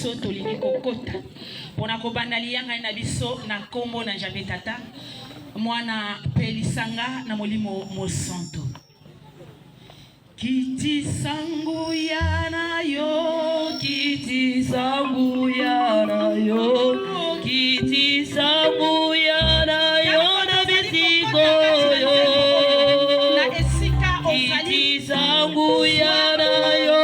biso tolingi kokota pona kobandali yanga na biso na kombo na Nzambe Tata mwana pelisanga na molimo mosanto kiti sangu yana yo kiti sangu yana yo kiti sangu yana yo na bisiko yo na esika kiti sangu yana yo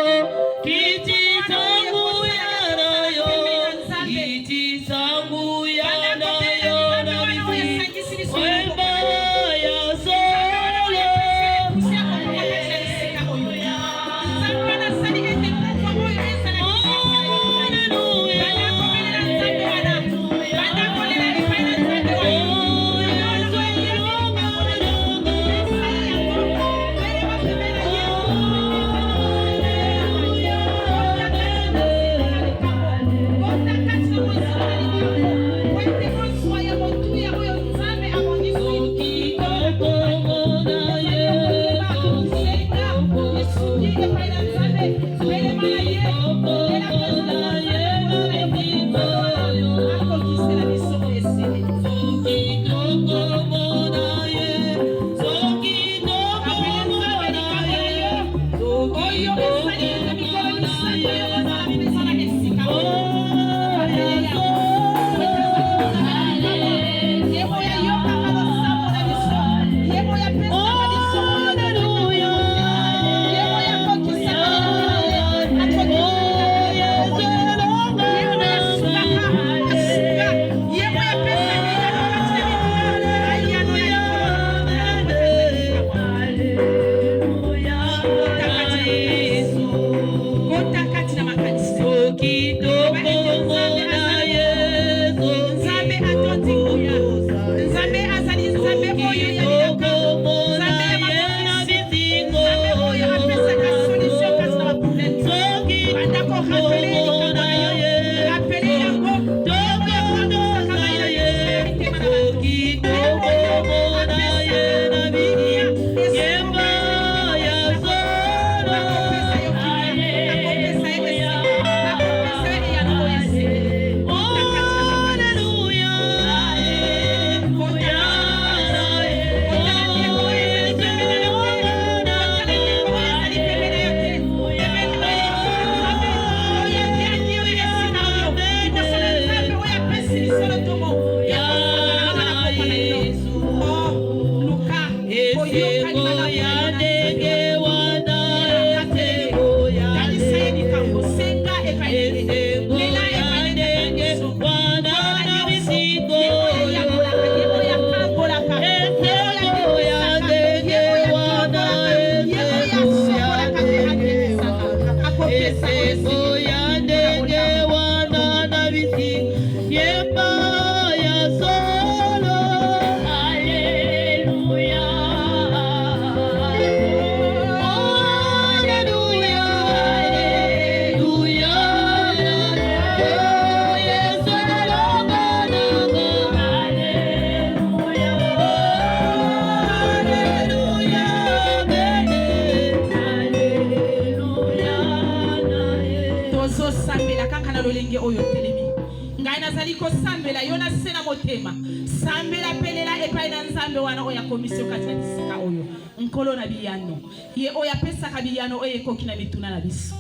oyo telemi ngai nazali ko sambela yona sena motema sambela pelela epai na nzambe wana oya komisio kati na bisika oyo nkolo na biyano ye oya pesa kabiyano oyo ekoki na mituna na biso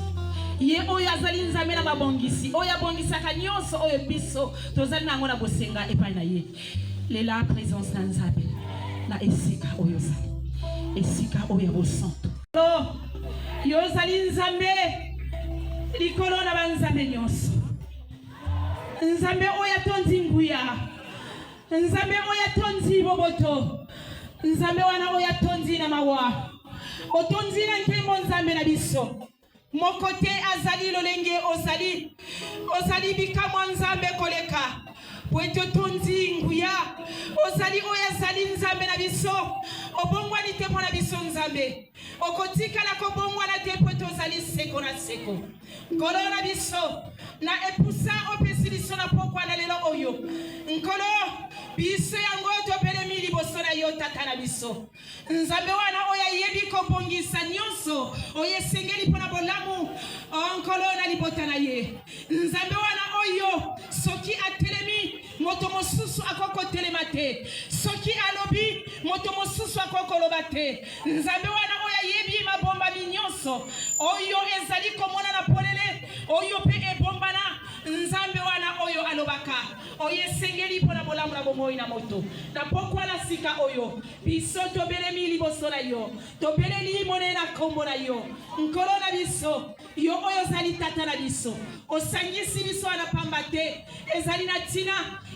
ye oyo azali nzambe na mabongisi oyo abongisaka nyonso oyo biso tozali nango na bosenga epai na ye lela présence na nzambe na esika oyo zali esika oyo bosanto yo zali nzambe likolo na banzambe nyonso nzambe oya tondi nguya nzambe oya tondi boboto nzambe wana oya tondi na mawa otondi na nkembo nzambe na biso mokote azali lolenge ozali bikamwa nzambe koleka Pweto tondi nguya ozali oyo azali nzambe na biso obongwani te mpo na biso nzambe okotikala kobongwana te pweto ozali seko na seko nkolo na biso na epusa opesi biso na pokwa na lelo oyo nkolo biso yango topelemi liboso na yo tata na biso nzambe wana oyo ayebi kobongisa nyonso oyo esengeli mpo na bolamu nkolo na libota na ye nzambe wana oyo soki atelemi moto mosusu akoko telema te soki alobi moto mosusu akoko loba te nzambe wana oyo ayebi mabomba nyonso oyo ezali komona na polele oyo pe ebombana nzambe wana oyo alobaka oyo esengeli mpo na bolamu na bomoi na moto na pokwa na sika oyo biso tobelemi liboso na yo tobeleli monene na kombo na yo nkolo na biso yo oyo ozali tata na biso osangisi biso wana pamba te ezali na ntina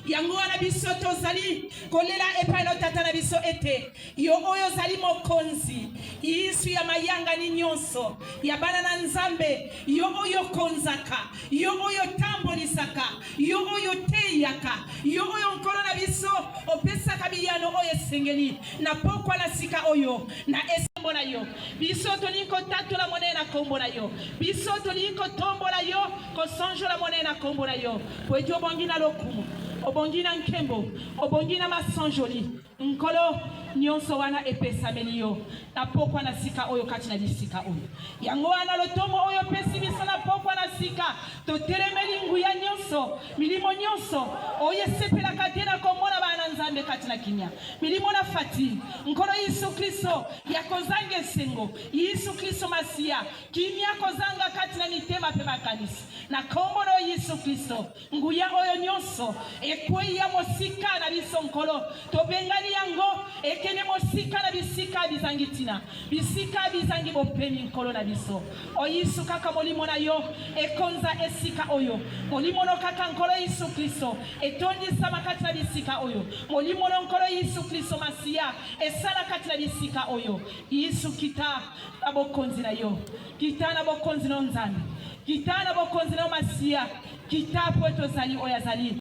yango wana biso tozali kolela epai na tata na biso ete yo oyo ozali mokonzi yisu ya mayanga ni nyonso ya bana na nzambe yo oyo konzaka yo oyo tambolisaka yo oyo teyaka yo oyo nkolo na biso opesaka biyano oyo esengeli na pokwa na sika oyo na esembo na yo biso tolingi kotatola monene na kombo na yo biso tolingi kotombola yo kosonjola monene na kombo na yo po eti obongi na lokumu obongi na nkembo obongi na masanjoli nkolo nyonso wana epesameli yo na pokwa na sika oyo kati na bisika oyo yango wana lotomo oyo pesi biso na pokwa na sika totelemeli nguya nyonso milimo nyonso oyo esepelaka te na komona bana nzambe kati na kinya milimo na fati nkolo Yesu Kristo ya kozanga esengo Yesu Kristo Masia kimya kozanga kati na mitema pe makanisi na kombo na Yesu Kristo nguya oyo nyonso ekwe ya mosika na biso nkolo tobengani yango ekene mosika na bisika bizangitina bisika bizangi bopemi nkolo na biso o Yesu kaka molimo na yo ekonza esika oyo molimo no kaka nkolo Yesu Kristo etondi sama kati na bisika oyo molimo no nkolo Yesu Kristo Masia esala kati na bisika oyo Yesu kita abokonzi na yo kita na bokonzi no nzambe kita na bokonzi no Masia kita poto zali oya zali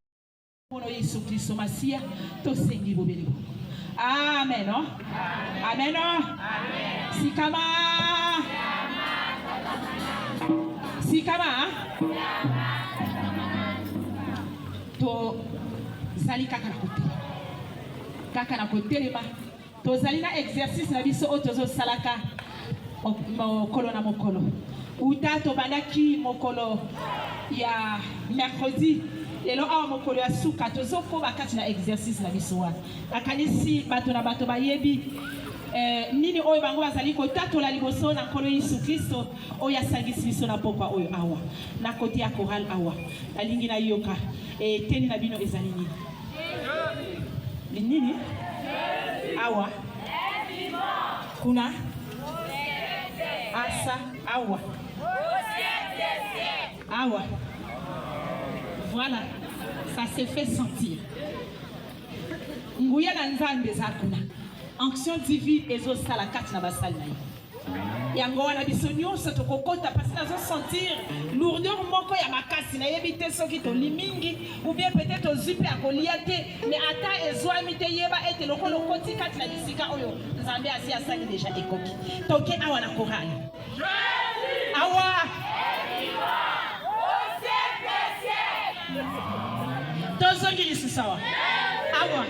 mono Yesu Kristo Masia tosengi bobeli. Amen. Oh? Amen. Oh? Sikama. Sikama. To zali kaka na kote. Kaka na kote lema. To zali na exercice na biso otozo salaka mokolo na mokolo. Uta to bandaki mokolo ya mercredi. Lelo awa mokolo ya suka tozoko bakati na exercice na biso wana akanisi bato na bato bayebi nini oyo bango bazali kotatola liboso na nkolo Yesu Kristo oyo asangisi biso na pokwa oyo awa na kote ya choral awa nalingi na yoka teni na bino ezali nini nini awa kuna asa awa awa. Voilà, ça se fait sentir. Nguya na nzambe zakuna. Onction divine ezo sala kati na basali na yo. Yango wana biso nyonso tokokota parce nazo sentir lourdeur moko ya makasi na yebite soki to limingi ou bien peut-être ozupe akolia te mais ata ezwami te yeba ete lokolo koti kati na bisika oyo nzambe asi asali déjà ekoki. Toke awa na chorale. Awa. Tozongi lisu sawa. Awa.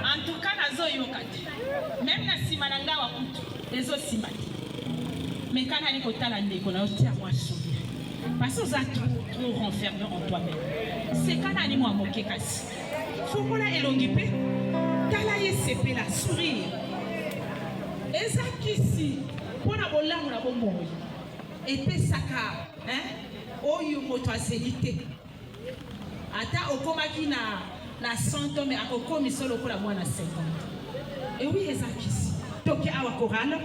En tout cas nazo yokati. Même na sima na ngawa mtu ezo sima. Mais kana ni kotala ndeko na otia moi sourire. Parce que ça trop renfermé en toi-même. C'est kana ni moi moke kasi. Fokola elongi pe. Tala yesepe la sourire. Ezakisi pona bolamu na bombo. Epesaka oyo moto azelite ata okomaki na 100 mais akokomi solo kola mwana 50 et oui ezakisi toke awa chorale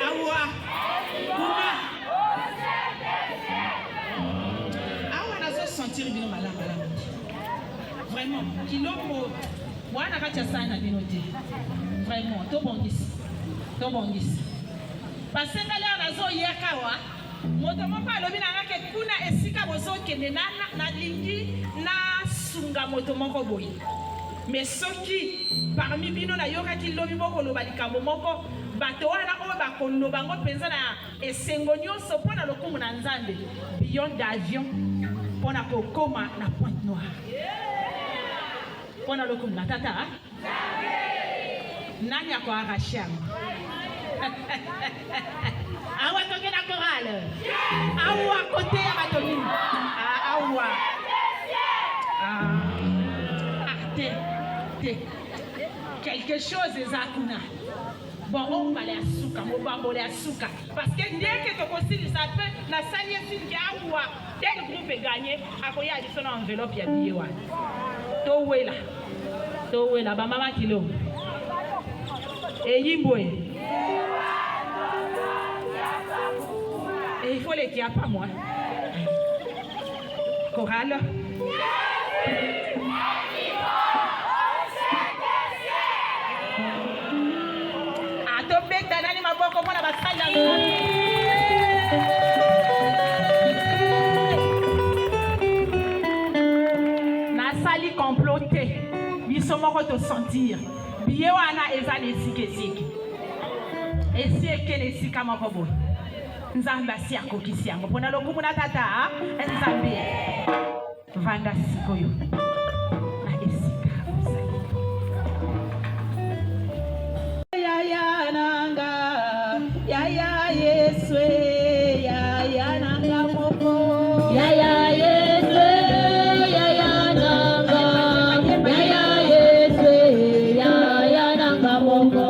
awa kuna awa nazo sentir bino malamu vraiment kiloko Bwana kacha sana bino te. Vraiment, to bongisi. Parce que là nazo yakawa, moto moko alobi na ngake kuna esika bozo kende na lingi na sunga moto moko boyi. Mais soki parmi bino na yokaki lobi moko loba likambo moko bato wana oyo bakoloba ngo penza na esengo nyonso mpona lokumu na Nzambe billet d'avion mpona kokoma na Pointe Noire mpona lokumu na tata nani akoarrache yango awa toke na chorale awa kote ya bato nini awa quelque chose ezakuna bon on va aller asuka mobambole asuka parce que dès que tu considères ça peut la salier singi awa dès le groupe est gagné akoya adiso na enveloppe ya billet wana to wela ba mama kilo et yimboe et il faut les qui a pas moi chorale nasali comploté biso moko to sentir biye wana eza lesikesiki esi ekele esika moko boye Nzambe asi akokisi yango mpona lokumu na tata Nzambe vanda sikoyo na esika ozali yaya nanga yaya yeswe yaya nanga moko yaya yeswe yaya nanga yaya yeswe yaya nanga moko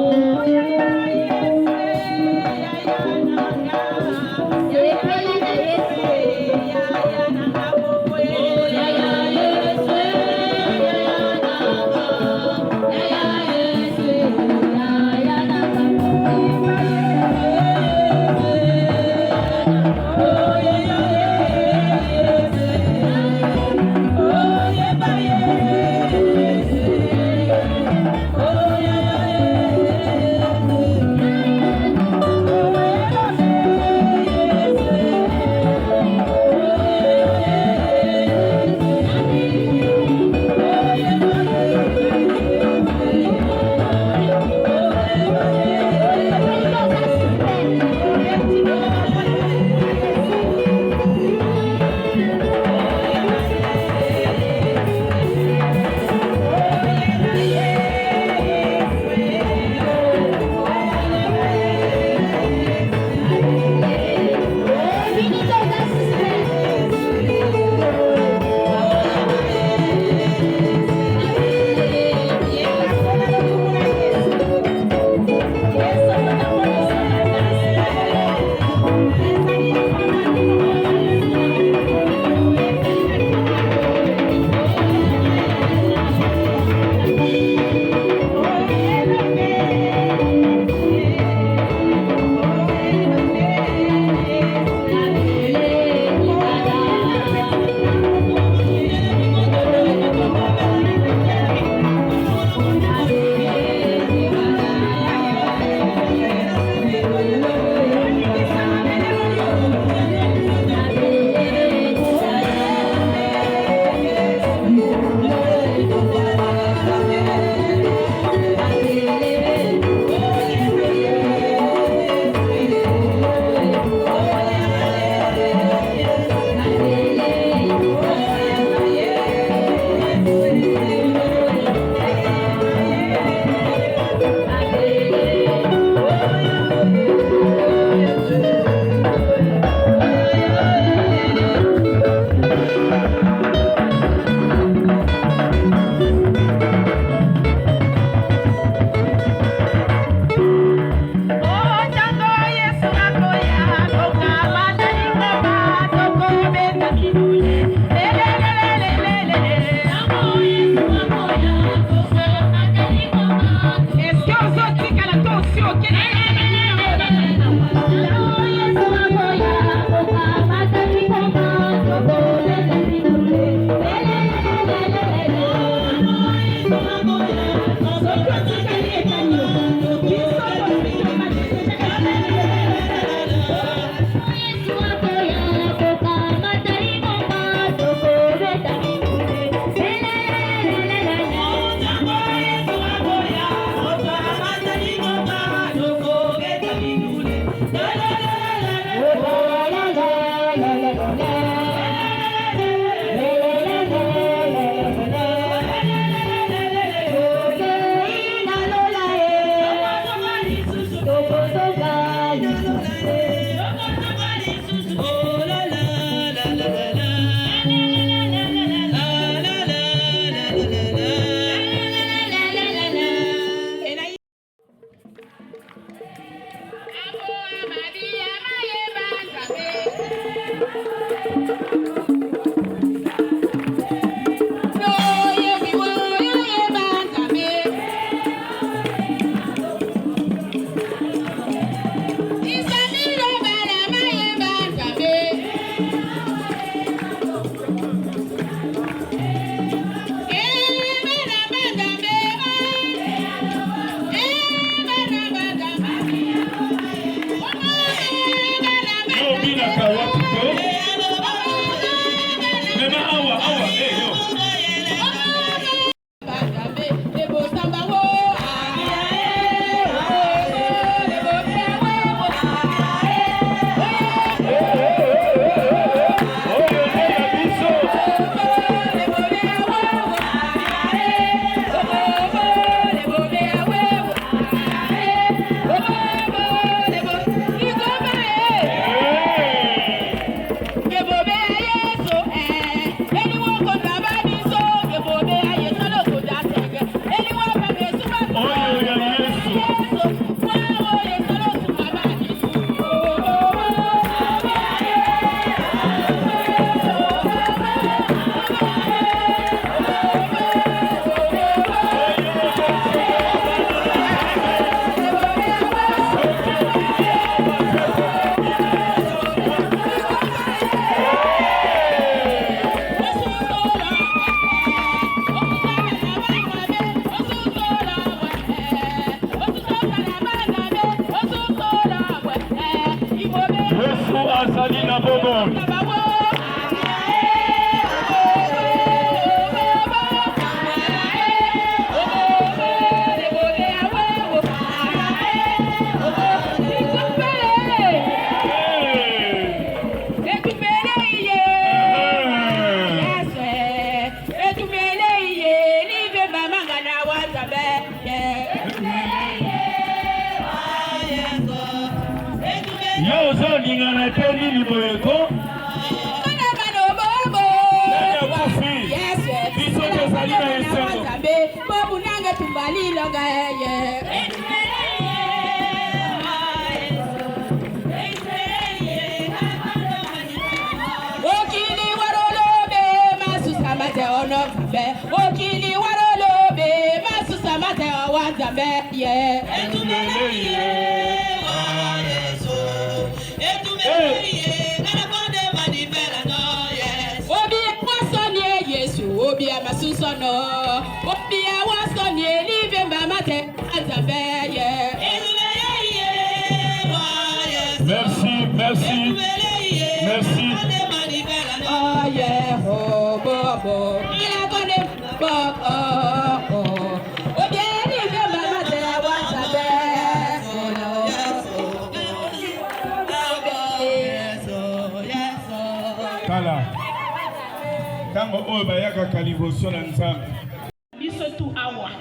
biso tu awa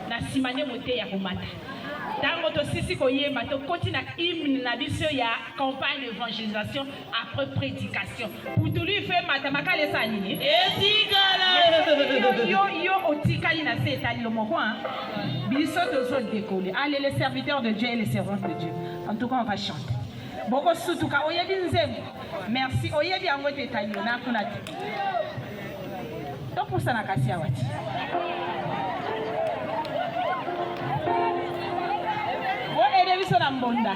na simane mote ya komata tango to sisi koyemba to koti na hymne na biso ya campagne d'évangélisation après prédication pour tout lui fait matamaka lesa nini etikala yo otikali na se etali lo moko biso tozo décoller. Allez les serviteurs de Dieu et les servantes de Dieu, en tout cas on va chanter boko sutuka oyebi nzembo merci oyebi yango te etali yo na kuna te to pusa na kasi awati biso na mbonda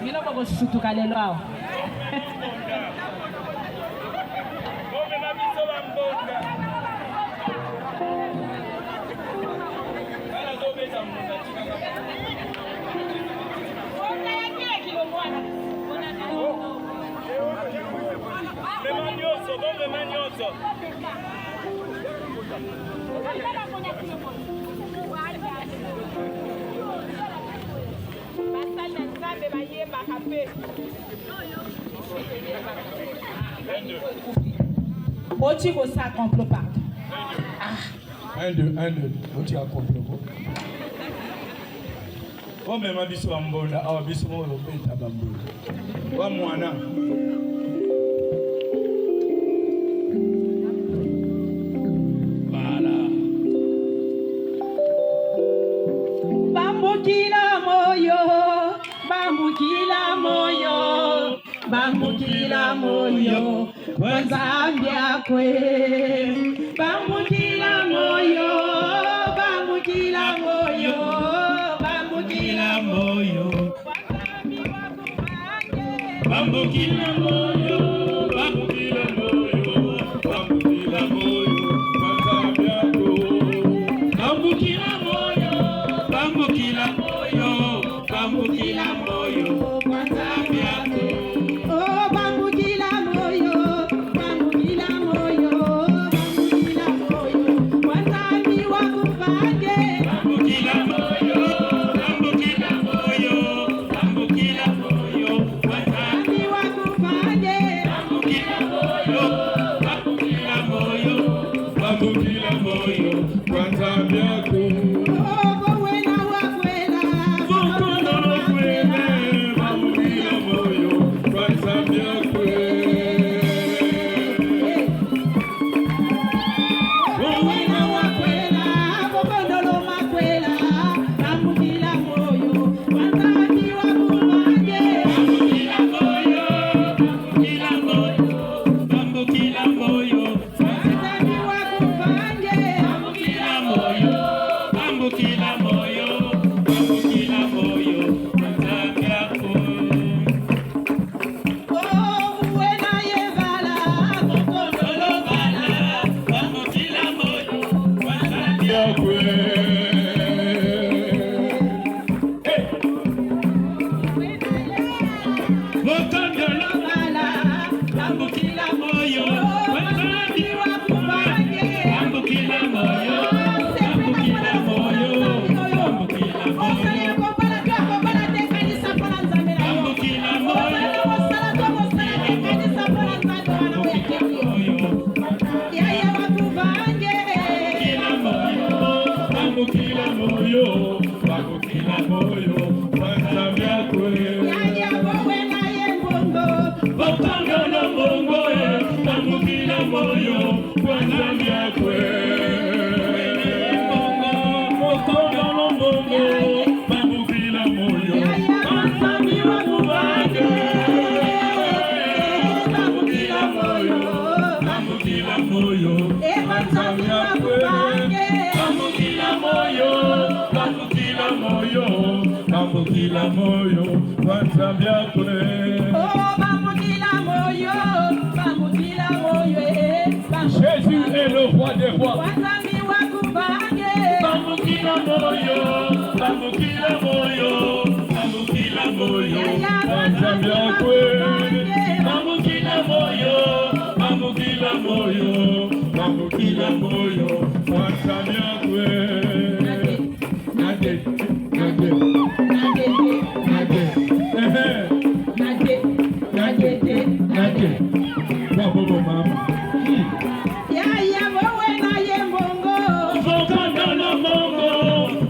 bino boko sutuka lelo awa Oti ko sa complot pardon. Ah. 1 2 1 2. Oti a complot. Comme ma biso bambola, awa biso mo lopeta bambola. Wa mwana. Voilà. Bambukila moyo, bambukila moyo, bambukila moyo, wazambia kwe. Bambukila moyo, bambukila moyo, bambukila moyo, Bambukila moyo, bambukila moyo, bambukila moyo, Wazambiako. Bambukila moyo, bambukila moyo, bambukila moyo, Wazambiako. oh bambukila moyo, bambukila moyo, bambukila moyo, wazambi wakufange. Bambukila moyo, bambukila moyo, bambukila moyo, Wazambiako. Wakufange. Bambukila moyo, bambukila moyo, bambukila moyo, Wazambiako. Oh, bowena wakwela. Bambukila moyo, Wazambiako. Bowena wakwela, bokondolo makwela. Bambukila moyo, wazambi wakufange. Bambukila moyo, bambukila moyo, bambukila moyo, Wazambi wakufange. bambukila moyo, bambukila moyo, bambukila moyo, Wazambiako. Oh, bowena yevala, bokondolo bala. Bambukila moyo, Wazambiako. Bokondolo Bala, bambukila moyo, wazambi wakufange. bambukila moyo, bambukila moyo, bambukila moyo, bambukila moyo, bambukila moyo, bambukila moyo, Wazambiako. Bokondolo bongo, bambukila moyo, Wazambiako. Bokondolo bongo, bambukila moyo, Wazambi wakubange. Bambukila moyo, bambukila moyo, Wazambiako. Bambukila moyo, bambukila moyo, bambukila moyo, Wazambiako. Jésus est le roi des rois. Bambukila moyo, bambukila moyo, bambukila moyo, Wazambiako. Bambukila moyo, bambukila moyo, bambukila moyo, Wazambiako. Nade, nade, nade, nade. Bravo mama. Bokondolo bongo,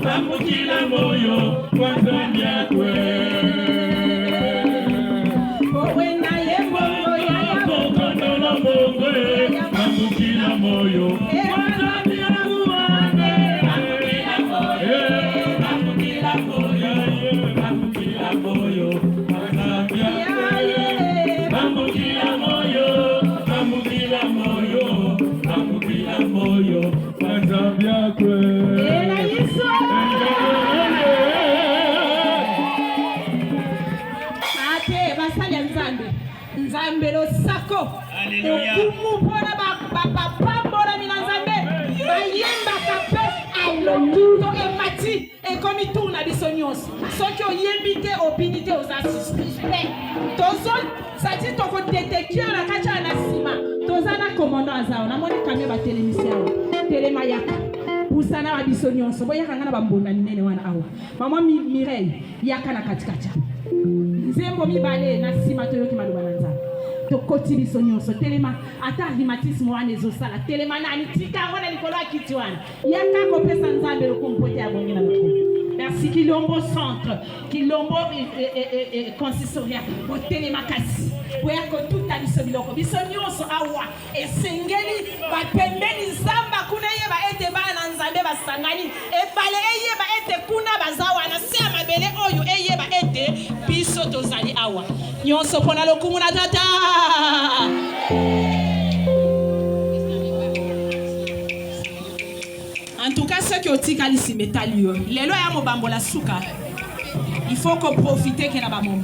bambukila moyo, Wazambiako. Bokondolo bongo, bambukila moyo, Wazambiako. Bambukila moyo, bambukila moyo, Wazambiako. Bambukila moyo, bambukila moyo, bambukila moyo, Wazambiako. Nzambe losako okumu mpona bapambola mina nzambe bayembaka mpe alotuto emati ekomi tuna biso nyonso soki oyembi te obini te oza suspect sati tokodetekio na kati ya na nsima toza na komondo azawo namoni kamio batelemisi awa telema yaka pusana wa biso nyonso boyaka nga na bambonda minene wana awa mama Mireille yaka na katikati nzembo mibale na nsima toyoki maloba na nzambe tokoti biso nyonso telema ata rhumatisme wana ezosala telema nani tika yango na likolo ya kiti wana yaka kopesa nzambe lokompote ya bongi na lokomo. makasi kilombo centre kilombo consistoria botele makasi boya kotuta biso biloko biso nyonso awa esengeli bapembeni nzamba kuna yeba ete bana nzambe basangani ebale eyeba ete kuna bazawa na se mabele oyo eyeba ete biso tozali awa nyonso pona lokumu na tata. En tout cas, ceux qui ont tika lisi metalio, les lois ya mobambo la souka. Il faut qu'on profite qu'il y a un moment.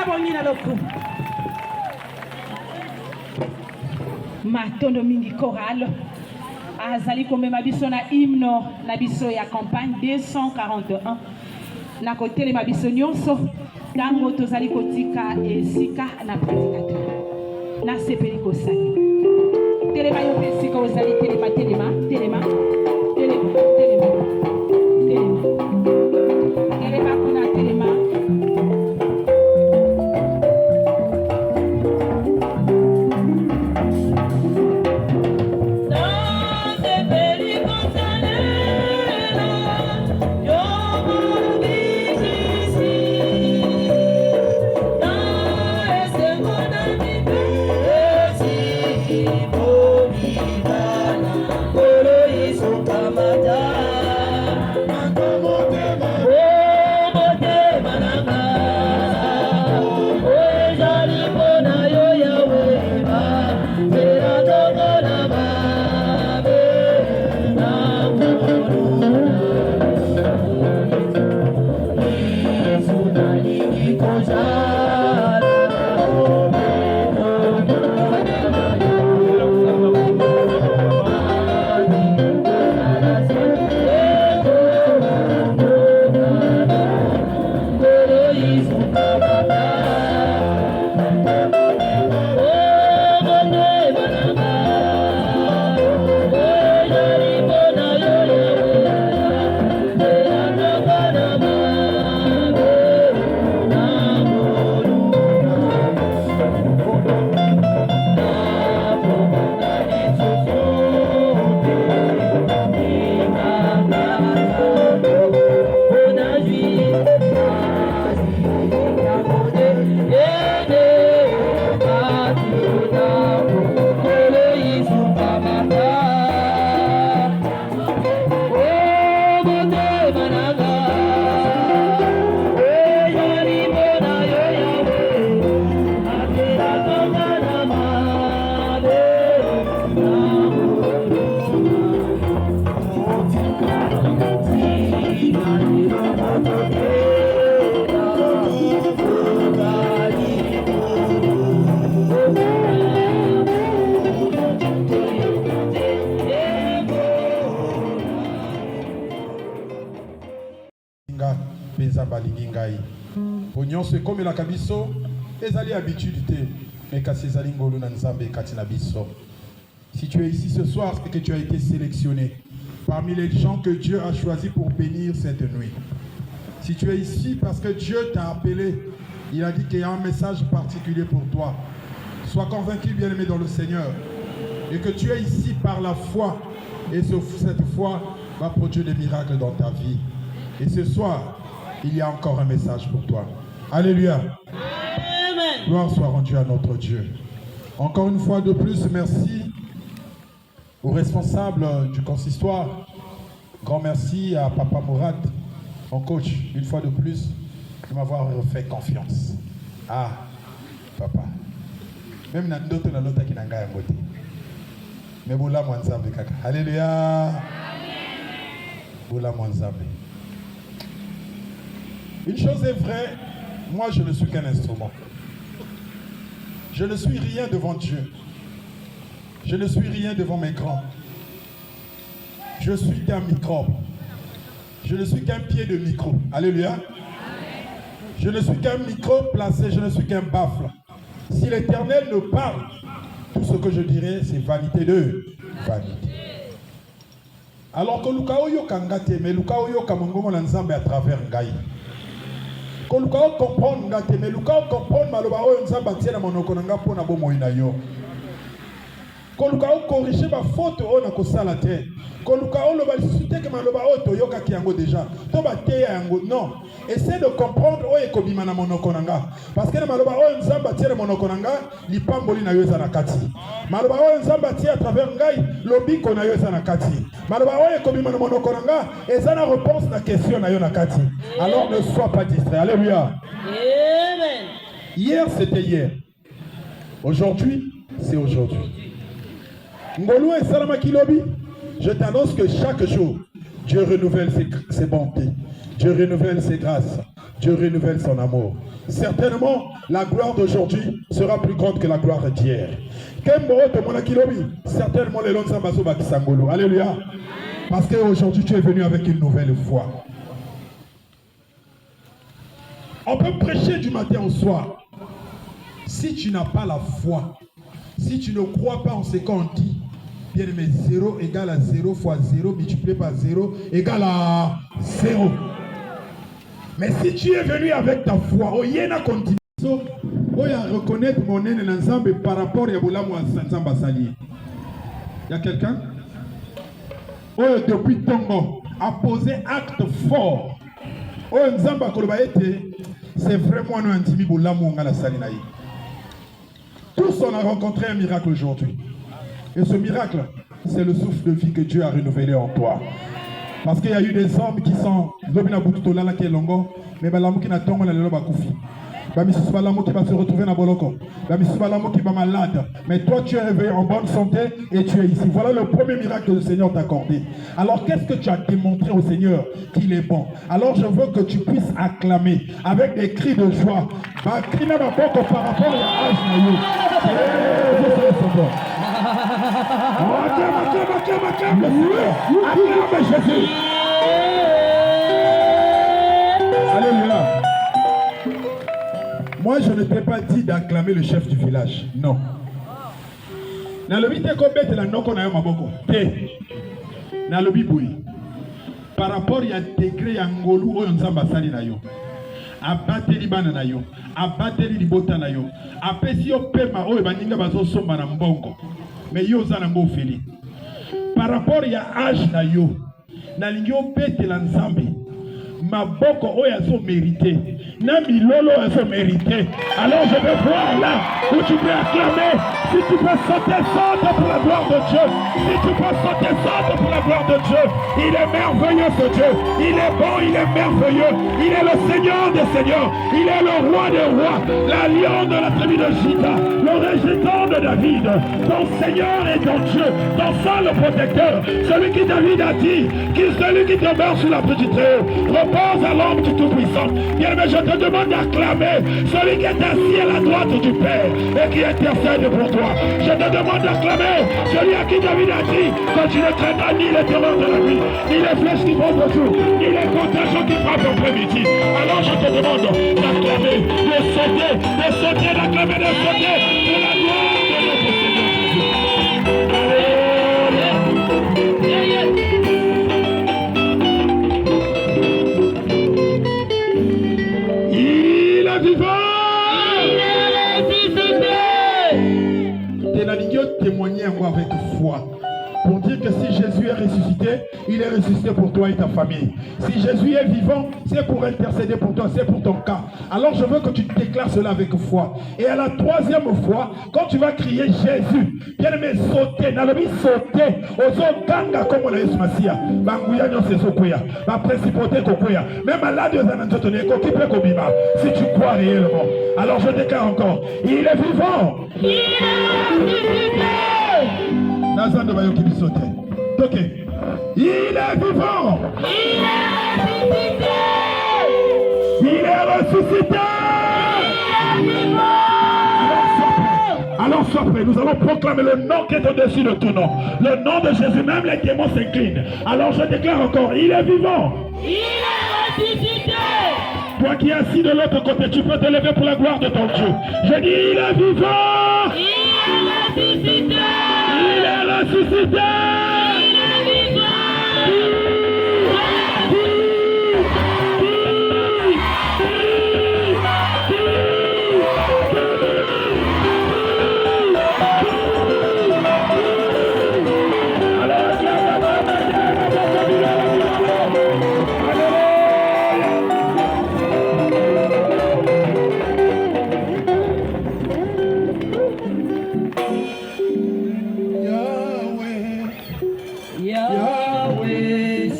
bongina loku. Matondo mingi chorale. Azali komema biso na hymne na biso ya campagne 241. Na côté les mabiso nyonso. Tango tozali kotika esika na prédicateur. Na sepeli kosali. Telema yo esika ozali telema. Telema. Telema kuna telema. C'est comme la kabiso, ezali habitude, mais kasi ezali ngolo na nzambe kati na biso. Si tu es ici ce soir, c'est que tu as été sélectionné parmi les gens que Dieu a choisis pour bénir cette nuit. Si tu es ici parce que Dieu t'a appelé, il a dit qu'il y a un message particulier pour toi. Sois convaincu, bien-aimé dans le Seigneur, et que tu es ici par la foi, et cette foi va produire des miracles dans ta vie. Et ce soir, il y a encore un message pour toi. Alléluia. Amen. Gloire soit rendue à notre Dieu. Encore une fois de plus, merci aux responsables du consistoire. Grand merci à Papa Mourad, mon coach, une fois de plus, de m'avoir fait confiance. Ah, Papa. Même dans d'autres, dans l'autre qui n'a pas voté. Mais boula mwanzambe kaka. Alléluia. Boula mwanzambe. Une chose est vraie. Moi, je ne suis qu'un instrument. Je ne suis rien devant Dieu. Je ne suis rien devant mes grands. Je suis qu'un microbe. Je ne suis qu'un pied de micro. Alléluia. Je ne suis qu'un micro placé, je ne suis qu'un baffle. Si l'Éternel me parle, tout ce que je dirai, c'est vanité de vanité. Alors que Lukaoyo Kangate, mais Lukaoyo Kamongomo Nzambe à travers Ngaï. Que Lukaoyo comprendre Ngate, mais Lukaoyo comprendre Malobao Nzamba tiena monokonanga pona bomo inayo. Que Lukaoyo corriger ma faute on a kosala te. Que Lukaoyo lo balisute que Malobao toyoka kiango déjà. To bateya yango non. Essaie de comprendre oye kobima na monokonanga. Parce que Malobao Nzamba tiena monokonanga lipamboli na yo na kati. Malobao Nzamba tiena à travers ngai lobi kona yo na kati. Malobao oye kobima na monokonanga ezana réponse na question na yo na kati. Alors ne sois pas distrait. Alléluia. Amen. Hier c'était hier. Aujourd'hui c'est aujourd'hui. Ngolo et Salama Kilobi, je t'annonce que chaque jour, Dieu renouvelle ses bontés, Dieu renouvelle ses grâces, Dieu renouvelle son amour. certainement la gloire d'aujourd'hui sera plus grande que la gloire d'hier. Certainement les longs sambazo bakisangolo. Alléluia. Parce qu'aujourd'hui tu es venu avec une nouvelle foi. On peut prêcher du matin au soir. Si tu n'as pas la foi, si tu ne crois pas en ce qu'on dit, bien aimé, 0 égale à 0 fois 0 multiplié par 0 égale à 0. Mais si tu es venu avec ta foi, oh yena continue. Oh ya reconnaître mon aîné ensemble par rapport à Boulamu Nzamba Sali. Il y a quelqu'un? Oh depuis Tongo a posé acte fort. Oh Nzamba Kolobaete, c'est vraiment un intime Boulamu Ngala Salinaï. Tous on a rencontré un miracle aujourd'hui. Et ce miracle, c'est le souffle de vie que Dieu a renouvelé en toi. Parce qu'il y a eu des hommes qui sont l'obina bututola la kelongo, mais balamu qui n'a tongo la lelo bakufi. Bamisus balamu qui va se retrouver dans Boloko. Bamisus balamu qui va malade. Mais toi tu es réveillé en bonne santé et tu es ici. Voilà le premier miracle que le Seigneur t'a accordé. Alors qu'est-ce que tu as démontré au Seigneur qu'il est bon? Alors je veux que tu puisses acclamer avec des cris de joie. Bakina baboko par rapport à âge naïo. Acclame Jésus. Alléluia. Moi, je ne t'ai pas dit d'acclamer le chef du village. Non. Dans le but de la noko na yo maboko. Dans le but par rapport à degré ya ngolu oyo nzamba sali na yo. Abateli bana na yo. Abateli libota na yo. Apesi yo pema oyo baninga bazo somba na mbongo. Mais yo za na ngo feli. Par rapport ya âge na yo. Na lingo pete la nzambe. Maboko oyo azo mérité. Na milolo azo mérité. Alors je vais voir là où tu peux acclamer. Si tu peux sauter, saute pour la gloire de Dieu. Si tu peux sauter, saute pour la gloire de Dieu. Il est merveilleux ce Dieu. Il est bon, il est merveilleux. Il est le Seigneur des seigneurs. Il est le roi des rois. La lion de la tribu de Juda. Le régétant de David. Ton Seigneur est ton Dieu. Ton seul protecteur. Celui qui David a dit. Celui qui demeure sous la petite terre. Repose à l'ombre du Tout-Puissant. Bien, mais je te demande d'acclamer celui qui est assis à la droite du Père et qui intercède pour toi. Je te demande d'acclamer celui à qui David a dit que tu ne craindras ni les terreurs de la nuit, ni les flèches qui vont de jour, ni les contagions qui frappent en après-midi. Alors je te demande d'acclamer, de sauter, d'acclamer, de sauter pour la gloire de notre Seigneur Jésus. Il est vivant. Témoigner avec foi pour dire que si Jésus est ressuscité, il est ressuscité pour toi et ta famille. Si Jésus est vivant, c'est pour intercéder pour toi, c'est pour ton cas. Alors je veux que tu déclares cela avec foi. Et à la troisième fois, quand tu vas crier Jésus, bien aimé, sauter, n'allez sauter, aux ganga comme on a eu ce Massia, Bangouya non c'est Sokoya, ma principauté Kokoya, même à la deuxième année, si tu crois réellement. Alors je déclare encore, il est vivant. Il est ressuscité. Nazan de Bayoki Bisote. Ok. Il est vivant. Il est ressuscité. Il est ressuscité. Il est vivant. Alors sois prêt. Nous allons proclamer le nom qui est au-dessus de tout nom. Le nom de Jésus, même les démons s'inclinent. Alors je déclare encore, il est vivant. Il est ressuscité. Toi qui es assis de l'autre côté, tu peux te lever pour la gloire de ton Dieu. Je dis, il est vivant. Il est ressuscité. Il est ressuscité. Il est vivant. Yahweh,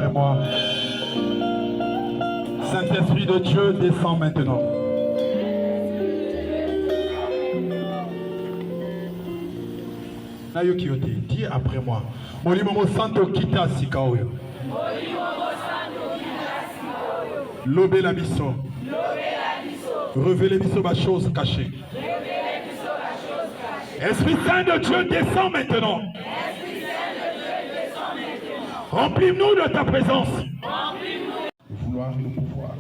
après moi. Saint-Esprit de Dieu, descends maintenant. Nayokiote, dis après moi. Molimo Santo kita sikaoyo. Lobé la biso. Révélez biso ma chose cachée. Esprit Saint de Dieu, descends maintenant. Remplis-nous de ta présence. Le vouloir et le pouvoir.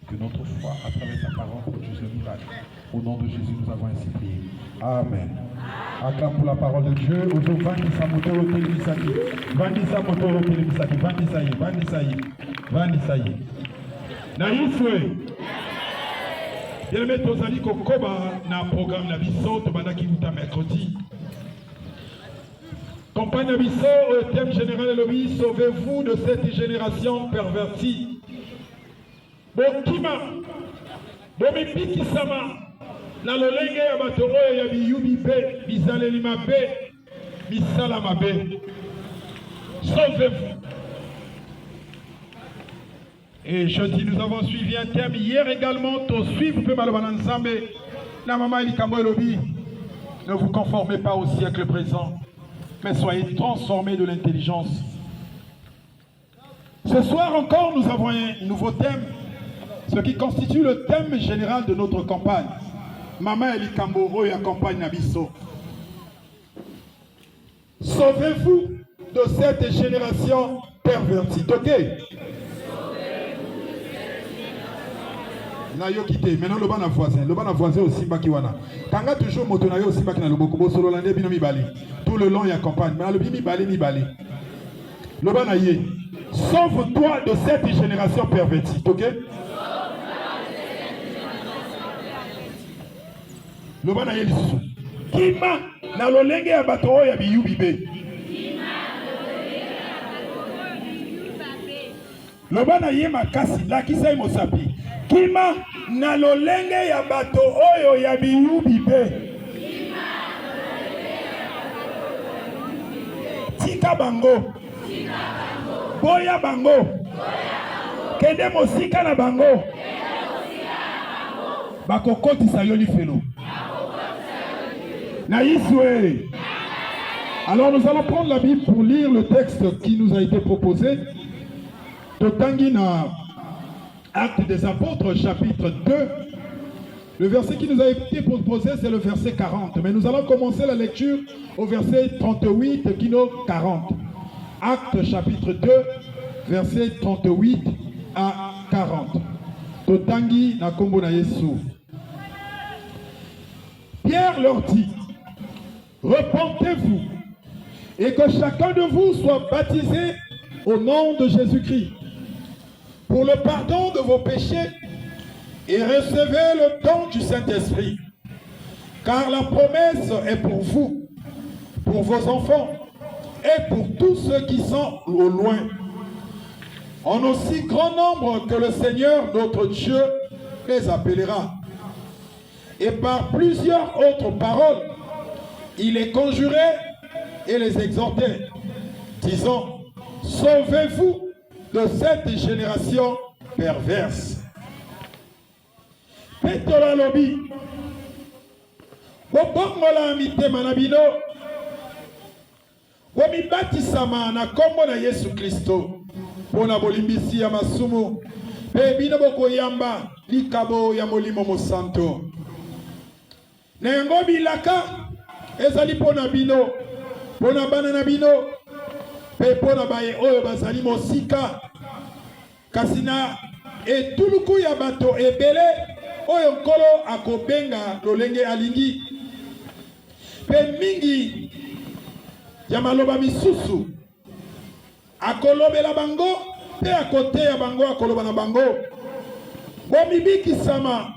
Que notre foi, à travers ta parole, produise le miracle. Au nom de Jésus, nous avons ainsi prié. Amen. Acclame pour la parole de Dieu. Ozo vandisa motoro telemisaki. Vandisa motoro telemisaki. Vandisa yi. Na yiswe. Bien-aimé, tozali kokoba na programme na biso tobandaki uta mercredi. Campagne na biso au thème général elobi, sauvez-vous de cette génération pervertie. Bokima, bomipikisama na lolenge ya bato oyo ya biyubi pe bizaleli mabe misala mabe. Sauvez-vous. Et jeudi, nous avons suivi un thème. Hier également, to suivre peu malobana nzambe na mama likambo elobi. Ne vous conformez pas au siècle présent, mais soyez transformés de l'intelligence. Ce soir encore, nous avons un nouveau thème, ce qui constitue le thème général de notre campagne. Mama likambo oyo ya campagne nabiso. Sauvez-vous de cette génération pervertie. Ok? Na yo quitté maintenant le bana voisin aussi bakiwana kanga toujours moto na yo aussi bakina loboko bo solo lande bino mibali tout le long ya campagne mais le mibali le bana yé sauve-toi de cette génération pervertie. OK? Le bana yé lisusu kima na lolenge ya bato oyo ya biyubibe le bana yé makasi la kisa mosapi kima na lolenge ya bato oyo ya biyubi be. Tika bango. Boya bango. Kende mosika na bango. Bakokoti sayoli felo. Na Yiswe. Alors nous allons prendre la Bible pour lire le texte qui nous a été proposé. Totangina Actes des Apôtres, chapitre 2. Le verset qui nous a été proposé, c'est le verset 40. Mais nous allons commencer la lecture au verset 38, kino 40. Actes, chapitre 2, verset 38 à 40. Totangi na kombo na Yesu. Pierre leur dit, repentez-vous et que chacun de vous soit baptisé au nom de Jésus-Christ pour le pardon de vos péchés et recevez le don du Saint-Esprit. Car la promesse est pour vous, pour vos enfants et pour tous ceux qui sont au loin, en aussi grand nombre que le Seigneur notre Dieu les appellera. Et par plusieurs autres paroles, il les conjurait et les exhortait, disant, sauvez-vous de cette génération perverse. Petola lobi, bobongola mitema na bino, bomibatisama na kombo na Yesu Kristo, pona bolimbisi ya masumu, pe bino bokoyamba likabo ya molimo mosanto. Na yango bilaka ezali pona bino, pona bana na bino, pe pona baye oyo bazali mosika. Kasina etuluku ya bato ebele oyo nkolo akobenga lolenge alingi. Pe mingi ya maloba misusu akolobela bango pe akoteya bango akoloba na bango. Bomibikisama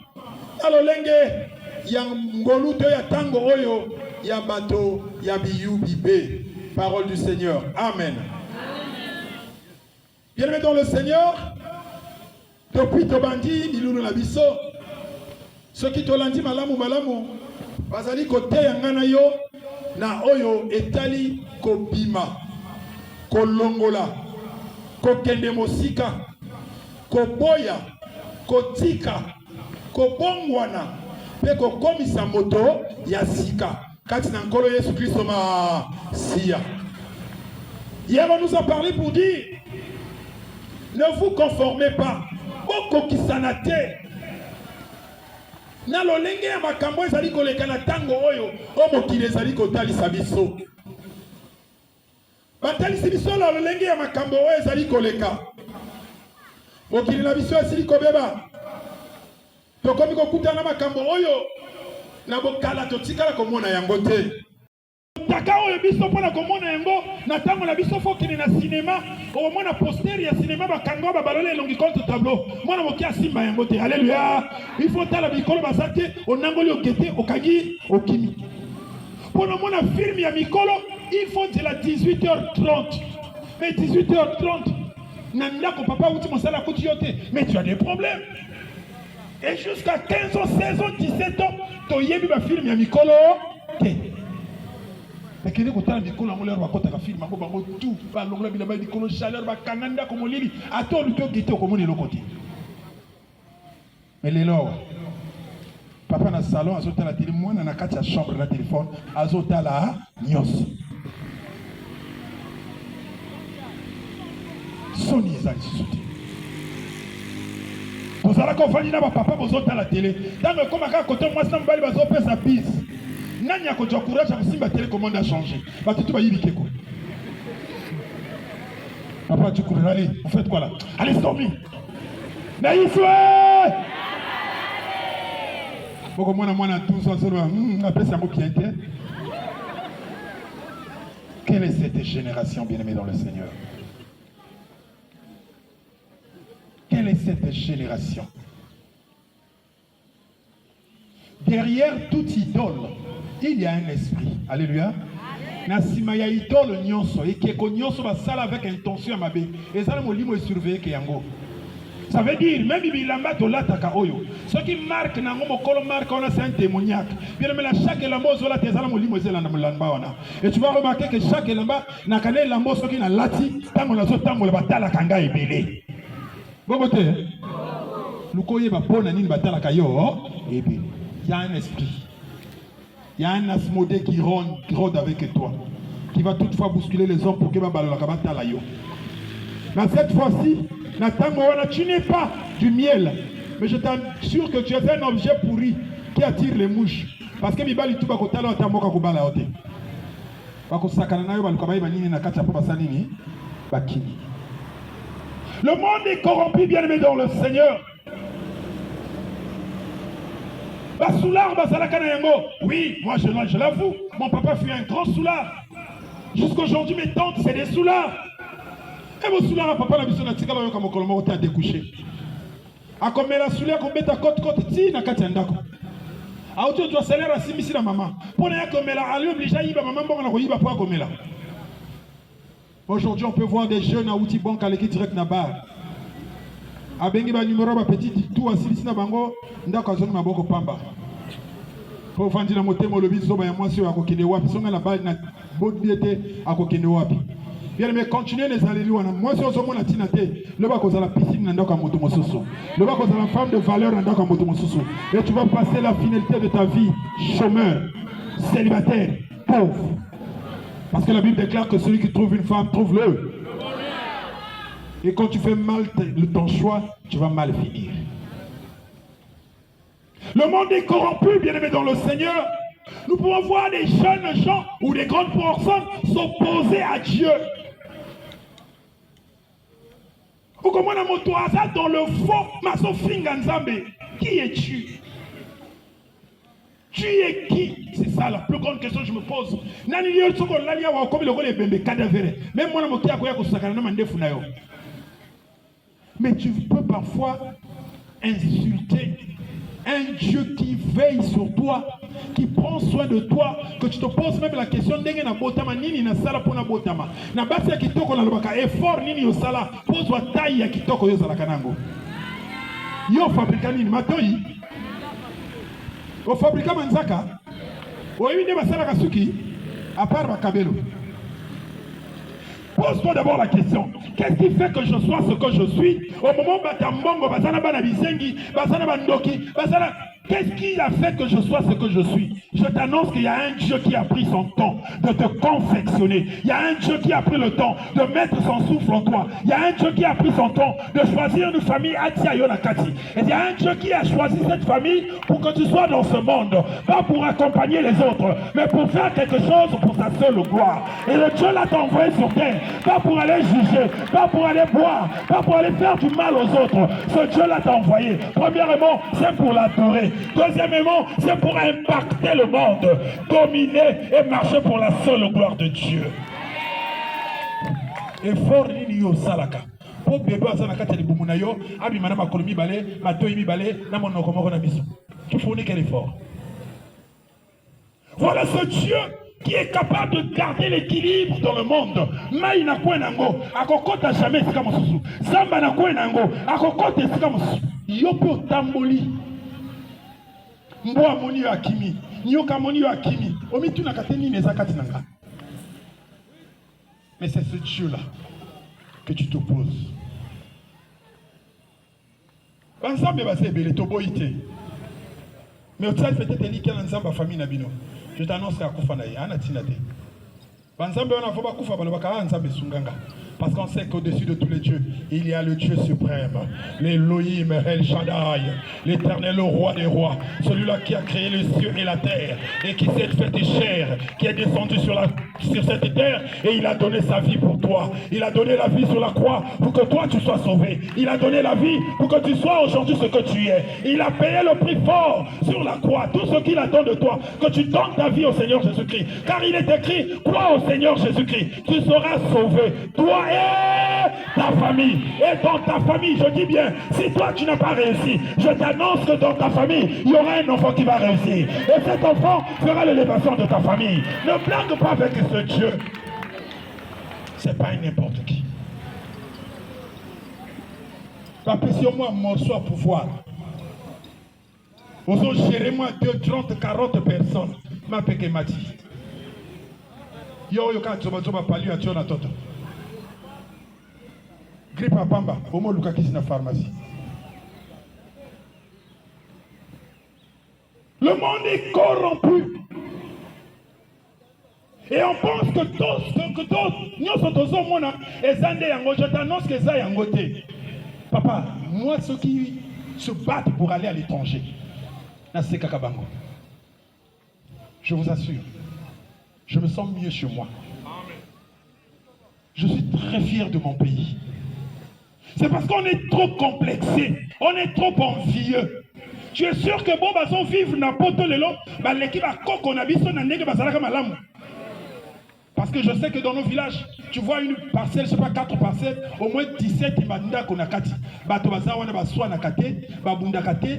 na lolenge ya ngolu to ya tango oyo ya bato ya biyubibe. Parole du Seigneur. Amen. Bien-aimés dans le Seigneur, depuis Tobandi, Milulu Nabiso, ceux qui tolandi malamu, bazali kote yangana yo, na oyo etali kobima, kolongola. kokende mosika, koboya, kotika, kobongwana, pe kokomisa moto ya sika. Kati na nkolo Yesu Kristo Masia. Hier on nous a parlé pour dire, ne vous conformez pas. Bokokisanate. Na lolenge ya makambo ezali koleka na tango oyo, o mokili ezali kotalisa biso. Batalisi biso la lolenge ya makambo oyo ezali koleka. Mokili na biso esili kobeba. Tokomi kokutana makambo oyo na bokala totikala komona yango te. Taka oyo biso pona komona yango na tango na biso fokini na cinéma o mona poster ya cinéma bakango babalole elongi contre tableau mona mokia simba yango te. Alléluia. Il faut tala mikolo basate onangoli okete okagi okimi. Pona mona film ya mikolo il faut de la 18h30. Mais 18h30 nanda ko papa uti mosala kuti yote mais tu as des problèmes. Et jusqu'à 15 ans, 16 ans, 17 ans, tu as vu ma film, il y a Mikolo. Mais quand tu as vu Mikolo, tu as vu film, tout, tu as vu Mikolo, chaleur, Kananda, comme Lili, à toi, tu as vu comme l'autre côté. Mais les lois, papa dans le salon, à la télé, moi, dans la chambre, dans le téléphone, à la nios. Sony, ils ont dit. Vous allez confondre na papa bozo à la télé. Dans le comme à côté moi ça mbali bazo faire sa bise. Nani ako courage à simba télécommande a changé. Ba tu vas y biquer quoi. Papa tu cours allez, vous faites quoi là? Allez dormir. Naïf. Boko mwana tout ça après ça mo qui était. Quelle est cette génération bien-aimée dans le Seigneur? Quelle est cette génération? Derrière toute idole, il y a un esprit. Alléluia. Nasima ya idole nyonso et que nyonso va sala avec intention à mabe. Et ça le molimo est surveillé que yango. Ça veut dire même bilamba to lataka oyo. Ce qui marque nango mokolo marque on a c'est un témoignage. Bien mais la chaque lambo zola te zala molimo ezela na mulamba wana. Et tu vas remarquer que chaque lamba na kane lambo soki na lati tango na zo tango la batala kanga ebele. Bobote, lukoye ba pona nini batala kayo, et puis il y a un esprit, il y a un asmodé qui rôde avec toi, qui va toutefois bousculer les hommes pour que ba balola batala yo. Mais cette fois-ci, tu n'es pas du miel, mais je t'assure que tu es un objet pourri qui attire les mouches, parce que bibali tu ba kotala otamoka kubala ote. Ba kosakana nayo ba lukabai ba nini na kati ya papa sanini bakini. Le monde est corrompu, bien-aimé dans le Seigneur. Oui, moi je l'avoue, mon papa fut un grand soulard. Jusqu'aujourd'hui, mes tantes, c'est des soulards. Et vos soulards, papa, la mission de Tika, comme au Colombo, t'es découché. A comme la soulard, comme bête à côte, ti, na katiandako. A auto, tu dois salaire à 6 000 maman. Pour ne comme la, allez, obligé à y va, maman, bon, on a pas comme là. Aujourd'hui, on peut voir des jeunes à outils banques à l'équipe direct Nabar. A bengi ba numéro ba petit tout à Silisina Bango, ndako azoni maboko pamba. Pour vendre na motemo lobi zoba ya mwasi wa kokende wapi, songa la balle na bodbiete a kokende wapi. Bien mais continuez les alléluia na mwasi ozomo na tinate, le ba kozala piscine na ndako moto mosusu. Le ba kozala femme de valeur na ndako moto mosusu. Et tu vas passer la finalité de ta vie chômeur, célibataire, pauvre. Parce que la Bible déclare que celui qui trouve une femme, trouve-le. Et quand tu fais mal ton choix, tu vas mal finir. Le monde est corrompu, bien-aimé dans le Seigneur. Nous pouvons voir des jeunes gens ou des grandes personnes s'opposer à Dieu. Ou comme on a mon toit dans le faux, Maso Finganzambe. Qui es-tu? Tu es qui? C'est ça la plus grande question que je me pose. Même moi, mais tu peux parfois insulter un Dieu qui veille sur toi, qui prend soin de toi, que tu te poses même la question d'engue na botama nini na sala pona botama. Na basi ya kitoko na lobaka effort nini yo sala, pose-toi taille ya kitoko yo sala kanango. Yo fabrika nini matoi? Au fabrika manzaka, au yinde basala kasuki, à part bakabelo. Pose-toi d'abord la question. Qu'est-ce qui fait que je sois ce que je suis? Au moment où Batambongo, Bazana Banabisengi, Bazana Bandoki, Bazana... Qu'est-ce qui a fait que je sois ce que je suis? Je t'annonce qu'il y a un Dieu qui a pris son temps de te confectionner. Il y a un Dieu qui a pris le temps de mettre son souffle en toi. Il y a un Dieu qui a pris son temps de choisir une famille Atia Yonakati. Et il y a un Dieu qui a choisi cette famille pour que tu sois dans ce monde. Pas pour accompagner les autres, mais pour faire quelque chose pour sa seule gloire. Et le Dieu là t'a envoyé sur terre. Pas pour aller juger, pas pour aller boire, pas pour aller faire du mal aux autres. Ce Dieu là t'a envoyé. Premièrement, c'est pour l'adorer. Deuxièmement, c'est pour impacter le monde, dominer et marcher pour la seule gloire de Dieu. Et fort nini salaka. Pour bébé azanaka teli bumunayo, abi mana makolomi balé, matoyi mi balé, na monoko moko na biso. Tu fournis quel effort? Voilà ce Dieu qui est capable de garder l'équilibre dans le monde. Mai na kwenango, akokota jamais sika mosusu. Samba na kwenango, akokota sika mosusu. Yopo tamboli. Mboa moni yo akimi, nyoka moni yo akimi. Omitu na kateni nezakati nanga. Mais c'est ce Dieu-là que tu t'opposes. Ensemble, c'est belé toboïté. Mais au tsal peut-être liké ensemble famille nabino. Je t'annonce à Koufanaï, anatinate. Ensemble on a fait bakoufa balobaka ensemble sunganga. Parce qu'on sait qu'au-dessus de tous les dieux, il y a le Dieu suprême, l'Elohim, El Shaddai, l'Éternel, le roi des rois, celui-là qui a créé les cieux et la terre, et qui s'est fait chair, qui est descendu sur cette terre, et il a donné sa vie pour toi. Il a donné la vie sur la croix pour que toi tu sois sauvé. Il a donné la vie pour que tu sois aujourd'hui ce que tu es. Il a payé le prix fort sur la croix, tout ce qu'il attend de toi, que tu donnes ta vie au Seigneur Jésus-Christ. Car il est écrit, crois au Seigneur Jésus-Christ, tu seras sauvé. Toi et ta famille. Et dans ta famille, je dis bien, si toi tu n'as pas réussi, je t'annonce que dans ta famille, il y aura un enfant qui va réussir. Et cet enfant fera l'élévation de ta famille. Ne blague pas avec ce Dieu. C'est pas n'importe qui. Appréciez-moi un morceau à pouvoir. Vous gérez moi 2, 30, 40 personnes. Ma peke mati. Yo yo ka zoba pali atio na toto. Grippe à Pamba, au moins Luka qui est dans la pharmacie. Le monde est corrompu. Et on pense que je t'annonce que ça est. Papa, moi ceux qui se battent pour aller à l'étranger, je vous assure, je me sens mieux chez moi. Je suis très fier de mon pays. C'est parce qu'on est trop complexé, on est trop envieux. Tu es sûr que bon, bah, vivre n'importe le long, bah, l'équipe a coco, on a vu son année que bah, ça va comme parce que je sais que dans nos villages, tu vois une parcelle, je ne sais pas 4 parcelles, au moins 17 il m'a dit qu'on a 4. Bah, tu vas savoir, on a soit na kate, bah, bunda kate.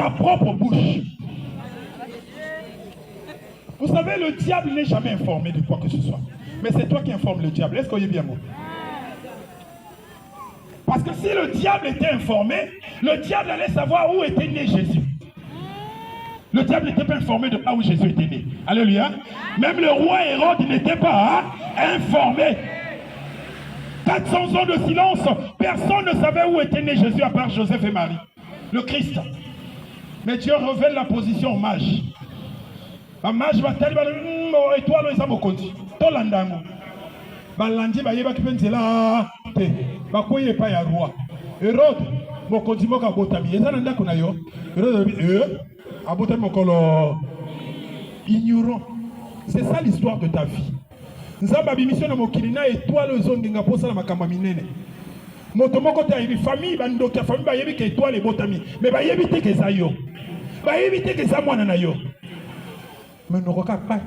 sa propre bouche. Vous savez, le diable n'est jamais informé de quoi que ce soit. Mais c'est toi qui informes le diable. Est-ce qu'on y est bien bon? Parce que si le diable était informé, le diable allait savoir où était né Jésus. Le diable n'était pas informé de là où Jésus était né. Alléluia. Même le roi Hérode n'était pas informé. 400 ans de silence, personne ne savait où était né Jésus à part Joseph et Marie, le Christ. Mais Dieu révèle la position au mage. Un mage va tellement étoile et ça me conduit. Tout l'andango. Balandi ba yeba kipenzela te. Ba koye pa ya roi. Hérode mo konzi mo ka botami. Eza nanda kuna yo. Hérode abotami mokolo ignorant. C'est ça l'histoire de ta vie. Nzamba bimission na mokili na étoile ozonginga posa na makamba minene. Moto moko ta yebi famille bandoka famille ba yebi ke étoile botami. Mais ba yebi te ke za yo. Ba yebi te ke za mwana na yo. Mais nous regardons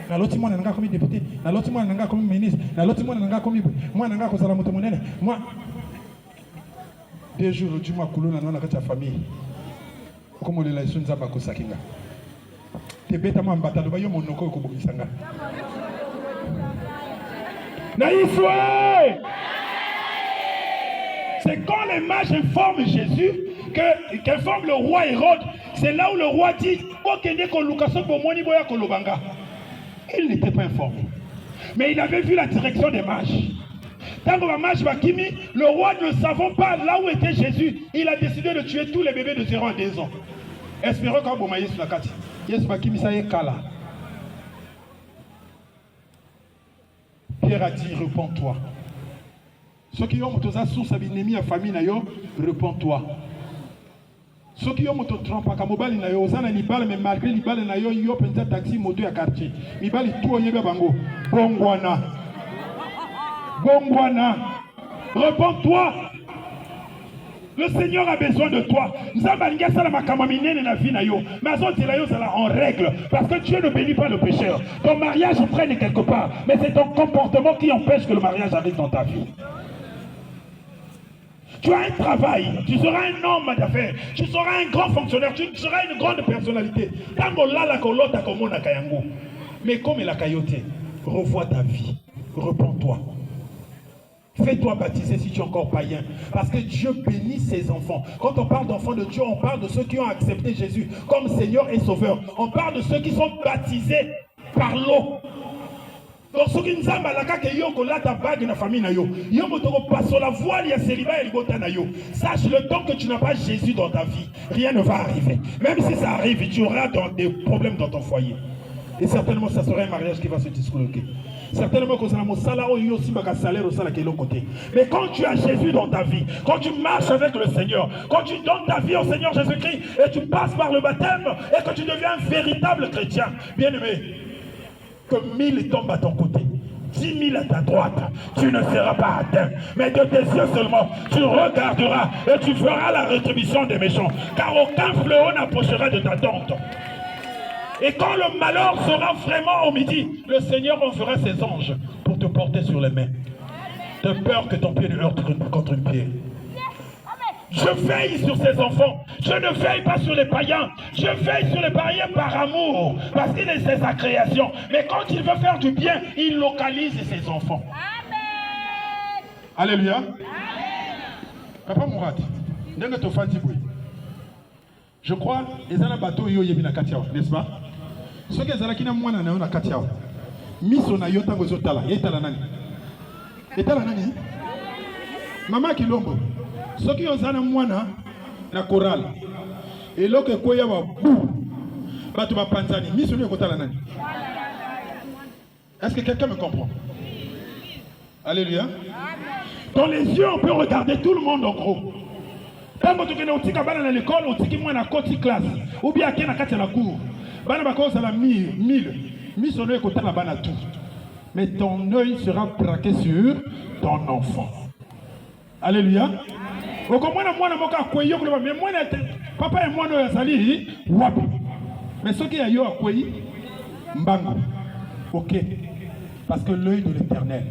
na loti mwana nanga comme député, na loti mwana nanga comme ministre, na loti mwana nanga comme moi nanga ko sala moto monene. Moi 2 jours du mois kulona na kati ya famille. Comme les laissons nzamba ko sakinga. Te beta ma mbatalo ba yo monoko ko bomisanga. Na Israël. C'est quand les mages informent Jésus qu'informe le roi Hérode. C'est là où le roi dit il n'était pas informé. Mais il avait vu la direction des mages. Tant que la mage Bakimi, le roi ne savant pas là où était Jésus, il a décidé de tuer tous les bébés de 0 à 2 ans. Espérons qu'un bon maïs la carte. Yes Bakimi ça y est kala. Pierre a dit repens-toi. Ceux qui ont motoza source à binemi à famille nayo, repens-toi. Ceux qui ont moto trompe à mobile nayo, osana libale mais malgré libale nayo yo penza taxi moto ya quartier. Libale tout yeba bango. Bongwana. Bongwana. Repens-toi. Le Seigneur a besoin de toi. Nous avons en règle. Parce que Dieu ne bénit pas le pécheur. Ton mariage traîne quelque part. Mais c'est ton comportement qui empêche que le mariage arrive dans ta vie. Tu as un travail. Tu seras un homme d'affaires. Tu seras un grand fonctionnaire. Tu seras une grande personnalité. Mais comme il a cailloté, revois ta vie. Repends-toi. Fais-toi baptiser si tu es encore païen. Parce que Dieu bénit ses enfants. Quand on parle d'enfants de Dieu, on parle de ceux qui ont accepté Jésus comme Seigneur et Sauveur. On parle de ceux qui sont baptisés par l'eau. Donc ceux qui nous ont dit que ta bague dans la famille, sache le temps que tu n'as pas Jésus dans ta vie, rien ne va arriver. Même si ça arrive, tu auras des problèmes dans ton foyer. Et certainement, ça sera un mariage qui va se disloquer. Certainement que ça salaire aussi salaire au salaire qui est l'autre côté. Mais quand tu as Jésus dans ta vie, quand tu marches avec le Seigneur, quand tu donnes ta vie au Seigneur Jésus-Christ et tu passes par le baptême et que tu deviens un véritable chrétien, bien-aimé, que 1000 tombent à ton côté, 10 000 à ta droite, tu ne seras pas atteint. Mais de tes yeux seulement, tu regarderas et tu feras la rétribution des méchants. Car aucun fléau n'approchera de ta tente. Et quand le malheur sera vraiment au midi, le Seigneur enverra ses anges pour te porter sur les mains. De peur que ton pied ne heurte contre une pierre. Je veille sur ses enfants. Je ne veille pas sur les païens. Je veille sur les païens par amour. Parce qu'il est sa création. Mais quand il veut faire du bien, il localise ses enfants. Amen. Alléluia. Amen. Papa Mourad, je crois que les bateaux n'est-ce pas? Ce que les gens ont na katiao. Miso na yota gozotala. Etala nani? Etala nani? Mama Kilombo. Ce qui ont zana mwana na chorale. Et là que koya wa bou. Bato ba panzani. Miso ni kotala nani? Est-ce que quelqu'un me comprend? Alléluia. Dans les yeux, on peut regarder tout le monde en gros. Quand on est à l'école, on est à côté classe. Ou bien à la cour. On a 1000. Son œil côté là-bas tout. Mais ton œil sera braqué sur ton enfant. Alléluia. Vous comprenez, moi, papa et moi, nous sommes mais ce qui est à Kouyi, Mbango. Ok. Parce que l'œil de l'Éternel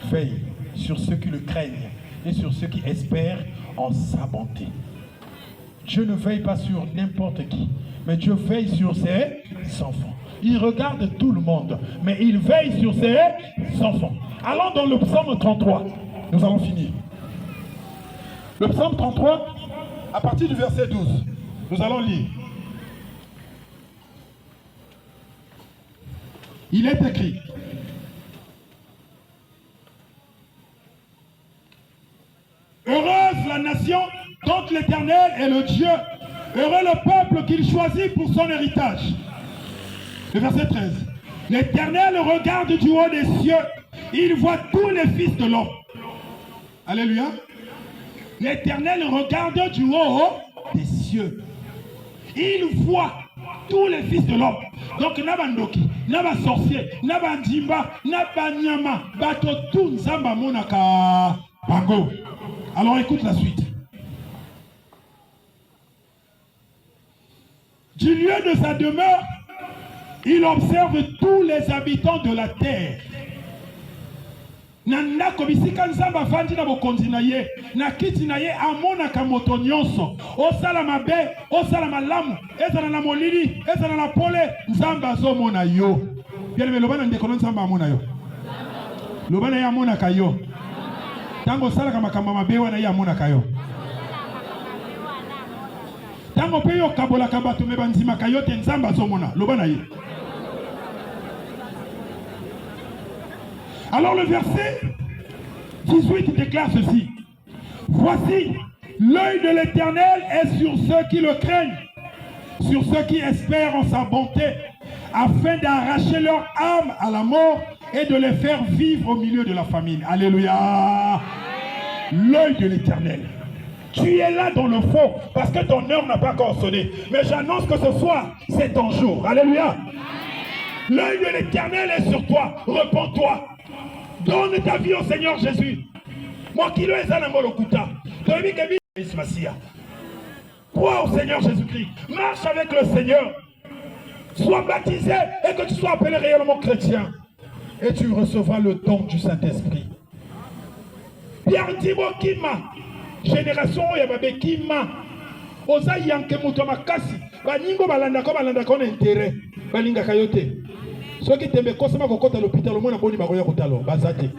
veille sur ceux qui le craignent et sur ceux qui espèrent en sa bonté. Dieu ne veille pas sur n'importe qui, mais Dieu veille sur ses enfants. Il regarde tout le monde, mais il veille sur ses enfants. Allons dans le psaume 33. Nous allons finir. Le psaume 33, à partir du verset 12, nous allons lire. Il est écrit: heureuse la nation dont l'Éternel est le Dieu. Heureux le peuple qu'il choisit pour son héritage. Le verset 13. L'Éternel regarde du haut des cieux. Il voit tous les fils de l'homme. Alléluia. L'Éternel regarde du haut des cieux. Il voit tous les fils de l'homme. Donc, Nabandoki, Naba sorcier, Naba Ndimba, Naba Nyama, Bato tout Nzamba Monaka Bango. Alors écoute la suite. Du lieu de sa demeure, il observe tous les habitants de la terre. Nanda kobisika nzamba fandi na bokonzi na ye, na kiti na ye amonaka moto nyonso. Osala mabe, osala malamu, ezala na molili, ezala na pole, nzamba azomona yo. Bien aimé, lobana ndeko nzamba amona yo. Lobana ya amonaka yo. Tango sala kama kama mabe wana ya amonaka yo. Tango pe yo kabola kabato mebanzima kayote nzamba azomona, lobana ye. Alors le verset 18 déclare ceci. Voici, l'œil de l'Éternel est sur ceux qui le craignent, sur ceux qui espèrent en sa bonté, afin d'arracher leur âme à la mort et de les faire vivre au milieu de la famine. Alléluia. L'œil de l'Éternel. Tu es là dans le fond parce que ton heure n'a pas encore sonné. Mais j'annonce que ce soir, c'est ton jour. Alléluia. L'œil de l'Éternel est sur toi. Repens-toi. Donne ta vie au Seigneur Jésus. Moi qui le crois au Seigneur Jésus-Christ. Marche avec le Seigneur. Sois baptisé et que tu sois appelé réellement chrétien. Et tu recevras le don du Saint-Esprit. Pierre Thibaut Kima. Génération Yababe Kima. Oza yanke muto makasi. Baningo balanda ko intérêt. Balinga kayote. Ceux qui t'aiment constamment qu'on compte à l'hôpital, au moins on boni baroya kotalo, bazate.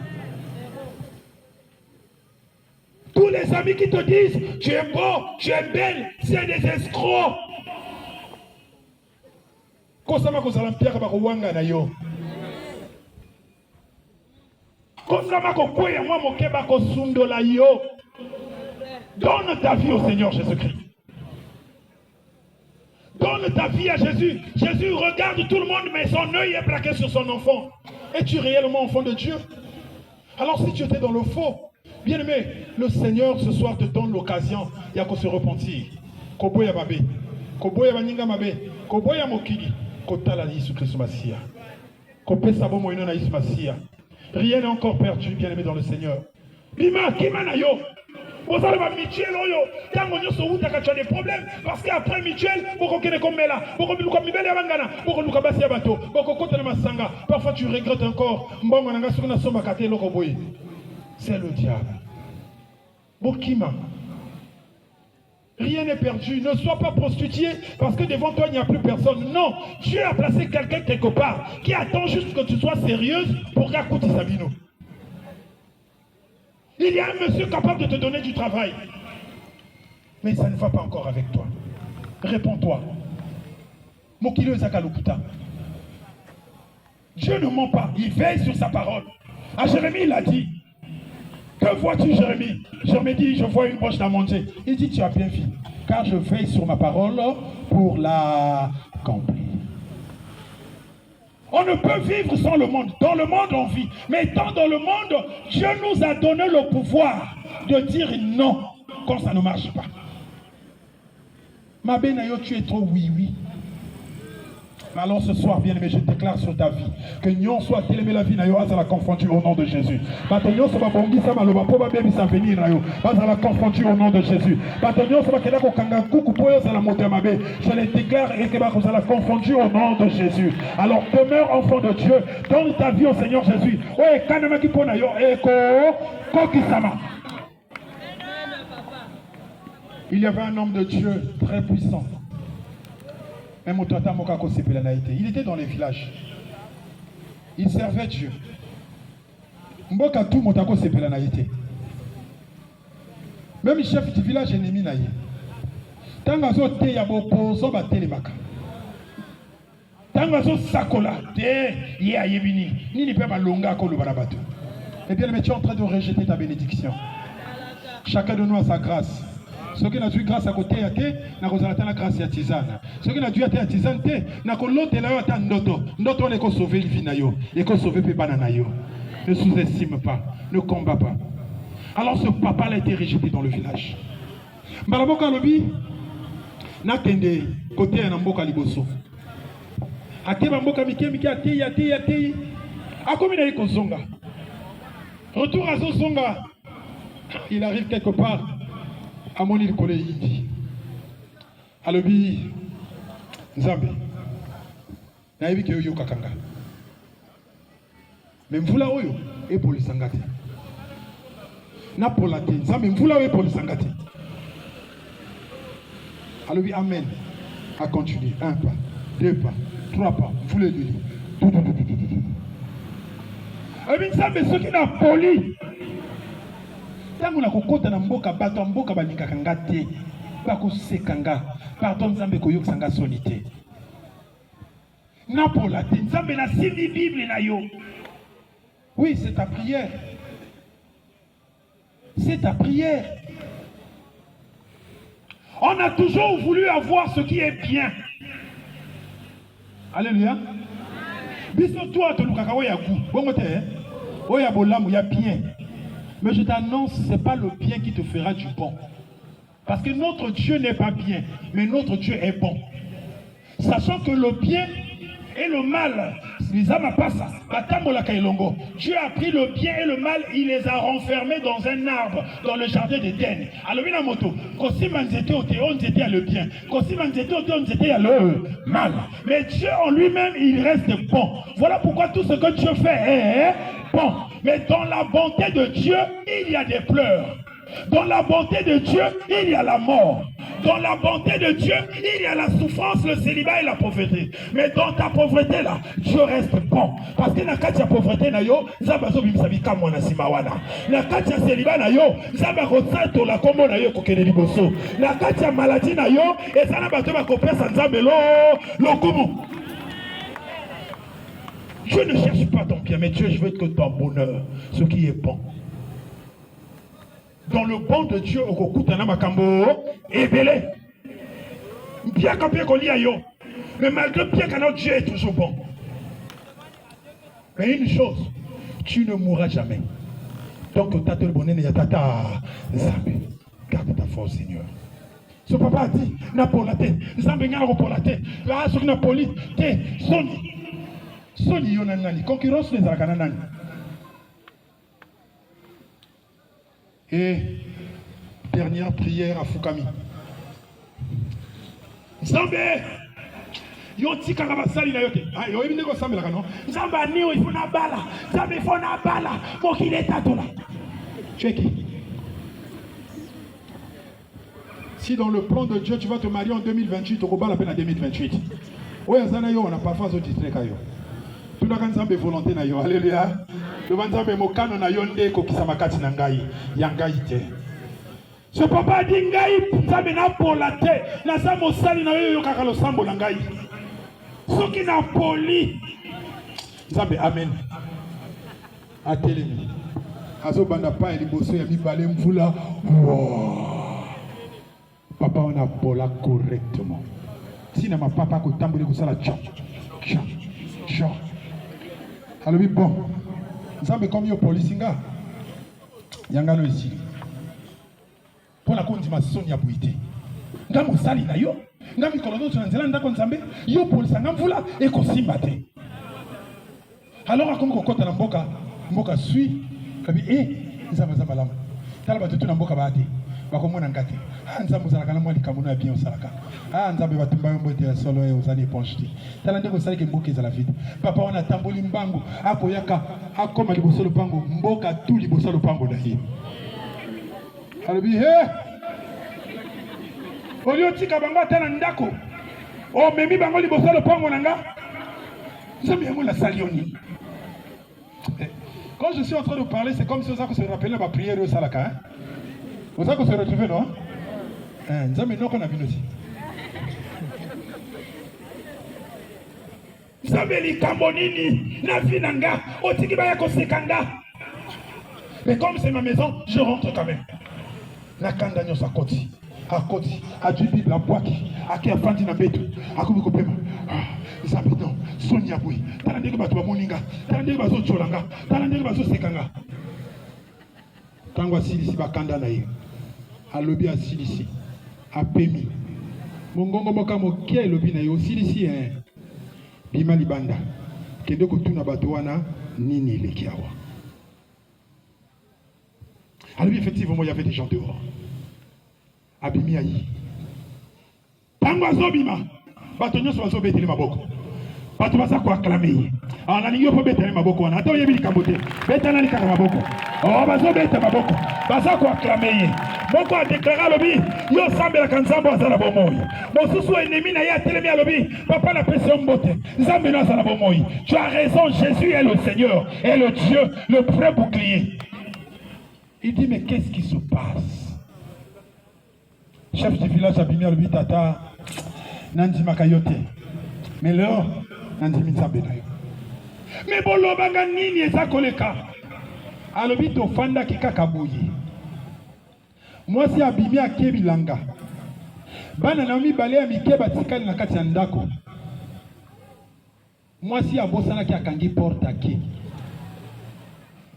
Tous les amis qui te disent tu es beau, tu es belle, c'est des escrocs. Constamment qu'on s'alam pierre bakowanga na yo. Constamment qu'on koya moi moke bako sundola yo. Donne ta vie au Seigneur Jésus-Christ. Donne ta vie à Jésus. Jésus regarde tout le monde, mais son œil est plaqué sur son enfant. Es-tu réellement enfant de Dieu? Alors si tu étais dans le faux, bien aimé, le Seigneur ce soir te donne l'occasion. Il y a qu'à se repentir. Koboya babe, Koboya baninga mabe, Koboya mokili, Kotala Jésus Christ Massia. Kopé sabo moïno na Jésus Massia. Rien n'est encore perdu, bien aimé dans le Seigneur. Bima kimanayo. Vous allez voir mutuel, quand on a des problèmes, parce qu'après mutuel, parfois tu regrettes encore. C'est le diable. Bokima. Rien n'est perdu. Ne sois pas prostitué parce que devant toi il n'y a plus personne. Non, Dieu a placé quelqu'un quelque part qui attend juste que tu sois sérieuse pour raconter sa vie. Il y a un monsieur capable de te donner du travail. Mais ça ne va pas encore avec toi. Réponds-toi. Mokilo Zakalokuta. Dieu ne ment pas. Il veille sur sa parole. À Jérémie, il a dit. Que vois-tu, Jérémie? Jérémie dit, je vois une broche d'amandier. Il dit, tu as bien vu. Car je veille sur ma parole pour l'accomplir. On ne peut vivre sans le monde. Dans le monde, on vit. Mais étant dans le monde, Dieu nous a donné le pouvoir de dire non quand ça ne marche pas. Ma benayo, tu es trop oui. Alors ce soir, bien aimé, je déclare sur ta vie que Nyon soit télémé la vie nayo à la confondue au nom de Jésus. Batonyo sera bongi sama loba po ba bebi sa venir nayo à la confondue au nom de Jésus. Batonyo sera keda ko kanga kuku poyo sa la montée mabe. Je les déclare et que ba ko la confondue au nom de Jésus. Alors demeure enfant de Dieu, donne ta vie au Seigneur Jésus. Ouais, kanama ki pona yo eko kokisama. Il y avait un homme de Dieu très puissant. Il était dans les villages. Il servait Dieu. Mboka tout motako sepela na été. Même chef du village ennemi na ye. Tanga zo te ya bopozo ba telemaka. Tanga zo sakola te ye ayebini. Nini pe ba longa ko lobana bato. Eh bien, mais tu es en train de rejeter ta bénédiction. Chacun de nous a sa grâce. Ceux qui n'ont eu grâce à côté à té, n'a pas la grâce à tisane. Ceux qui n'ont eu à tisane té, n'a pas l'autre là à ndoto. Ndoto on est qu'on sauver le vinayo, et qu'on sauver pe bananayo. Ne sous-estime pas, ne combat pas. Alors ce papa a été rejeté dans le village. Malaboka lobi, n'a kende côté à Namboka liboso. Ake Mamboka mike ate. A combien il y a Kozonga? Retour à Zozonga. Il arrive quelque part. À mon île collé, il dit Alobi Nzambe Naïbi ke yo kakanga. Mais mvula oyo e polisangate. Na polate Nzambe mvula oyo e polisangate. Alobi amen. A continuer. 1 pas, 2 pas, 3 pas. Mvula lui. Alobi Nzambe ce qui n'a poli. Tango na kokota na mboka bato mboka balikaka nga te bakosekanga pardon Nzambe koyokisanga soni te na pola te Nzambe na simi Bible na yo. Oui, c'est ta prière. C'est ta prière. On a toujours voulu avoir ce qui est bien. Alléluia. Biso toi to lukaka oya ku bongo te oya bolamu ya bien. Mais je t'annonce, ce n'est pas le bien qui te fera du bon. Parce que notre Dieu n'est pas bien, mais notre Dieu est bon. Sachant que le bien et le mal, Dieu a pris le bien et le mal, il les a renfermés dans un arbre, dans le jardin d'Éden. Alors, on était à le bien. On était à le mal. Mais Dieu en lui-même, il reste bon. Voilà pourquoi tout ce que Dieu fait est bon. Mais dans la bonté de Dieu, il y a des pleurs. Dans la bonté de Dieu, il y a la mort. Dans la bonté de Dieu, il y a la souffrance, le célibat et la pauvreté. Mais dans ta pauvreté là, Dieu reste bon. Parce que dans la pauvreté, na yo, Zabazo bimsabika mwana simawana. Na katia célibat na yo, Zabarosato la kombo na yo kokene liboso. Na katia maladie na yo, et ça n'a pas de kopesa Nzambelo, lokumu. Je ne cherche pas ton bien, mais Dieu, je veux que ton bonheur, ce qui est bon. Dans le bon de Dieu, au kokutana makambo, et belé. Bien qu'on peut qu'on yo. Mais malgré bien que notre Dieu est toujours bon. Mais une chose, tu ne mourras jamais. Donc, tata le bonheur, ya tata, Nzambe, garde ta force, Seigneur. Ce papa a dit, n'a pour la tête, Nzambe n'a pour la tête, là, ce qui n'a pas la tête, Soni yonanani, concurrence les arakananani. Et dernière prière à Fukami. Nzambe, yo tika kabasali na yote. Ah, yo ibine ko sambela kano. Nzambe niyo ifuna bala. Nzambe ifuna bala. Mokile tatola. Cheki. Si dans le plan de Dieu tu vas te marier en 2028, tu vas la peine en 2028. Ouais, zana yo on a parfois au titre kayo. Tu n'as qu'un Nzambe volonté na yo. Alléluia. Le Nzambe mokano na yo nde ko kisama kati na ngai. Ya ngai te. Ce papa dit ngai Nzambe na pola te. Na sa mosali na yo kaka lo sambo na ngai. Soki na poli. Nzambe amen. Atelemi. Azo banda pa liboso ya mibale mvula. Papa on a pola correctement. Si na ma papa ko tamboli ko sala tchon. Alors oui, bon, Nzambe comme yo polisinga, yangano ici. Pour la condition ya buité. Ngamo sali na yo, ngami kolodo sur nzela ndako Nzambe, yo polisanga mvula e ko simbate. Alors comme ko kota na mboka sui, kabi Nzambe zabalam. Tala batutu na mboka baate. Bakomona ngate. Nzambe salaka na mwali kamuno ya bien salaka. Nzambe batumba mbote ya solo e osali ponchti. Tala ndeko sali ke mboka za la vide. Papa on a tamboli mbangu akoyaka akoma liboso lupango mboka tu liboso lupango na ye. Alobi Olio tika bango atana ndako. O memi bango liboso lopango nanga. Nzambe yango la salioni. Quand je suis en train de parler, c'est comme si on se rappelait ma prière au salaka. Hein? Vous savez qu'on se retrouve, non? Nzambe non qu'on a vu aussi. Nzambe li kambonini na finanga otiki ba yako sekanga. Mais comme c'est ma maison, je rentre quand même. La kanda nyo sa koti. A koti, a du bible a boaki, a ki a fandi na betu, a kubi kopema. Nzambe non, sonia bui. Tala ndenge bato ba moninga, tala ndenge bazo cholanga, tala ndenge bazo sekanga. Tango asilisi ba kanda na ye. Alobi asilisi. A pemi. Mongongo moka mokia elobi na ye osilisi hein. Bima libanda. Kende kotuna bato wana nini eleki awa. Alors effectivement, il y avait des gens dehors. Abimi ayi. Tango azobima. Bato nyoso bazobetele maboko. Bato baza ko acclamer. Ah na lingo po betele maboko wana. Ata oyebi likambote. Betana likaka maboko. Oh bazobeta maboko. Baza ko acclamer. Moko a déclaré lobi yo sambela kanzambo azala bomoyi. Mosusu ennemi na ya telemi lobi papa la pression mbote. Nzambe na azala bomoyi. Tu as raison, Jésus est le Seigneur et le Dieu, le vrai bouclier. Il dit mais qu'est-ce qui se passe? Chef du village abimi lobi tata nandi makayote. Mais là nandi minzambe na yo. Mais bolobanga nini eza koleka? Alobi to fanda kikaka boye. Moi si abimi akebilanga. Bana na mi balé mike batikali na kati ya ndako. Moi si abosana ki akangi porte ake.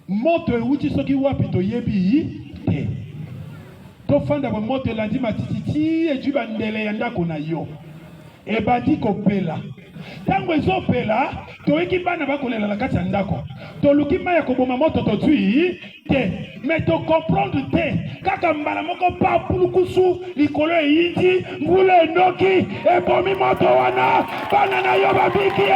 Moto euti soki wapi to yebi te. To fanda ba moto landi matititi e juba ndele ya ndako na yo. E badi kopela. Tango ezopela to eki bana bakolela na kati ya ndako. To luki maya koboma moto to tui te. Mais to comprendre te kaka mbala moko pa pulukusu likolo eyindi mbula enoki ebomi moto wana bana na yo babiki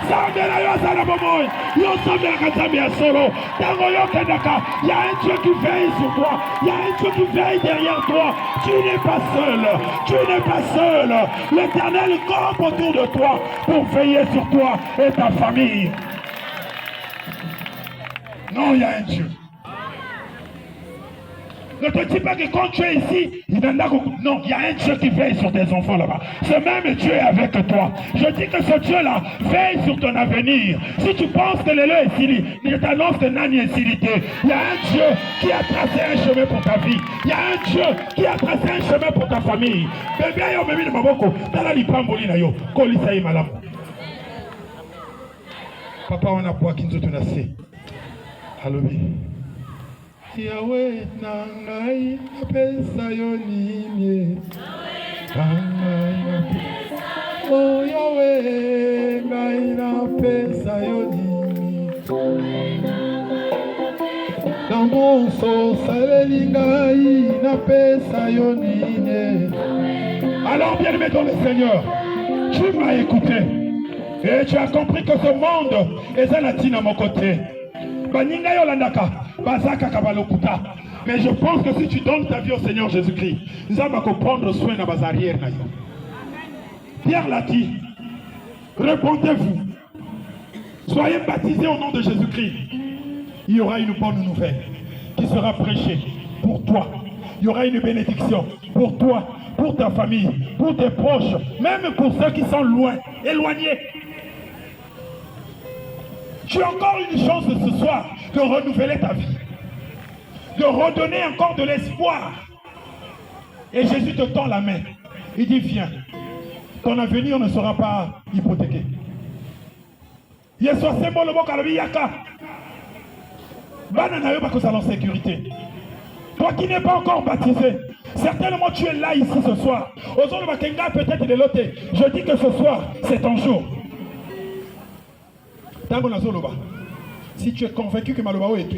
Zambe na yo zala bomoy yo zambe na kazambe ya solo tango yo kendaka y a un Dieu qui veille sur toi, y a un Dieu qui veille derrière toi. Tu n'es pas seul, tu n'es pas seul. L'Éternel campe autour de toi pour veiller sur toi et ta famille. Non, il y a un Dieu. Ne te dis pas que quand tu es ici, non, il y a un Dieu qui veille sur tes enfants là-bas. Ce même Dieu est avec toi. Je dis que ce Dieu-là veille sur ton avenir. Si tu penses que l'élo est sili, je t'annonce que Nani est silité. Il y a un Dieu qui a tracé un chemin pour ta vie. Il y a un Dieu qui a tracé un chemin pour ta famille. Bébé, yo bébé de maboko, tala li pamboli na yo, kolisa yi malamu. Papa wana kwa kinzo tunase. Alobi. Yahweh nangai pesa yo nini oh Yahweh ngai na pesa yo nini dans mon sens saleli ngai na pesa yo nini. Alors bien aimé dans le Seigneur, tu m'as écouté et tu as compris que ce monde est un latin à mon côté. Baninga yo landaka bazaka kabalokuta. Mais je pense que si tu donnes ta vie au Seigneur Jésus-Christ, nous allons prendre soin de nos arrières. Pierre l'a dit, répondez-vous, soyez baptisés au nom de Jésus-Christ. Il y aura une bonne nouvelle qui sera prêchée pour toi. Il y aura une bénédiction pour toi, pour ta famille, pour tes proches, même pour ceux qui sont loin, éloignés. Tu as encore une chance ce soir de renouveler ta vie, de redonner encore de l'espoir. Et Jésus te tend la main. Il dit, viens, ton avenir ne sera pas hypothéqué. En sécurité. Toi qui n'es pas encore baptisé, certainement tu es là ici ce soir. Peut-être de l'autre. Je dis que ce soir, c'est ton jour. Si tu es convaincu que Malobao est tout,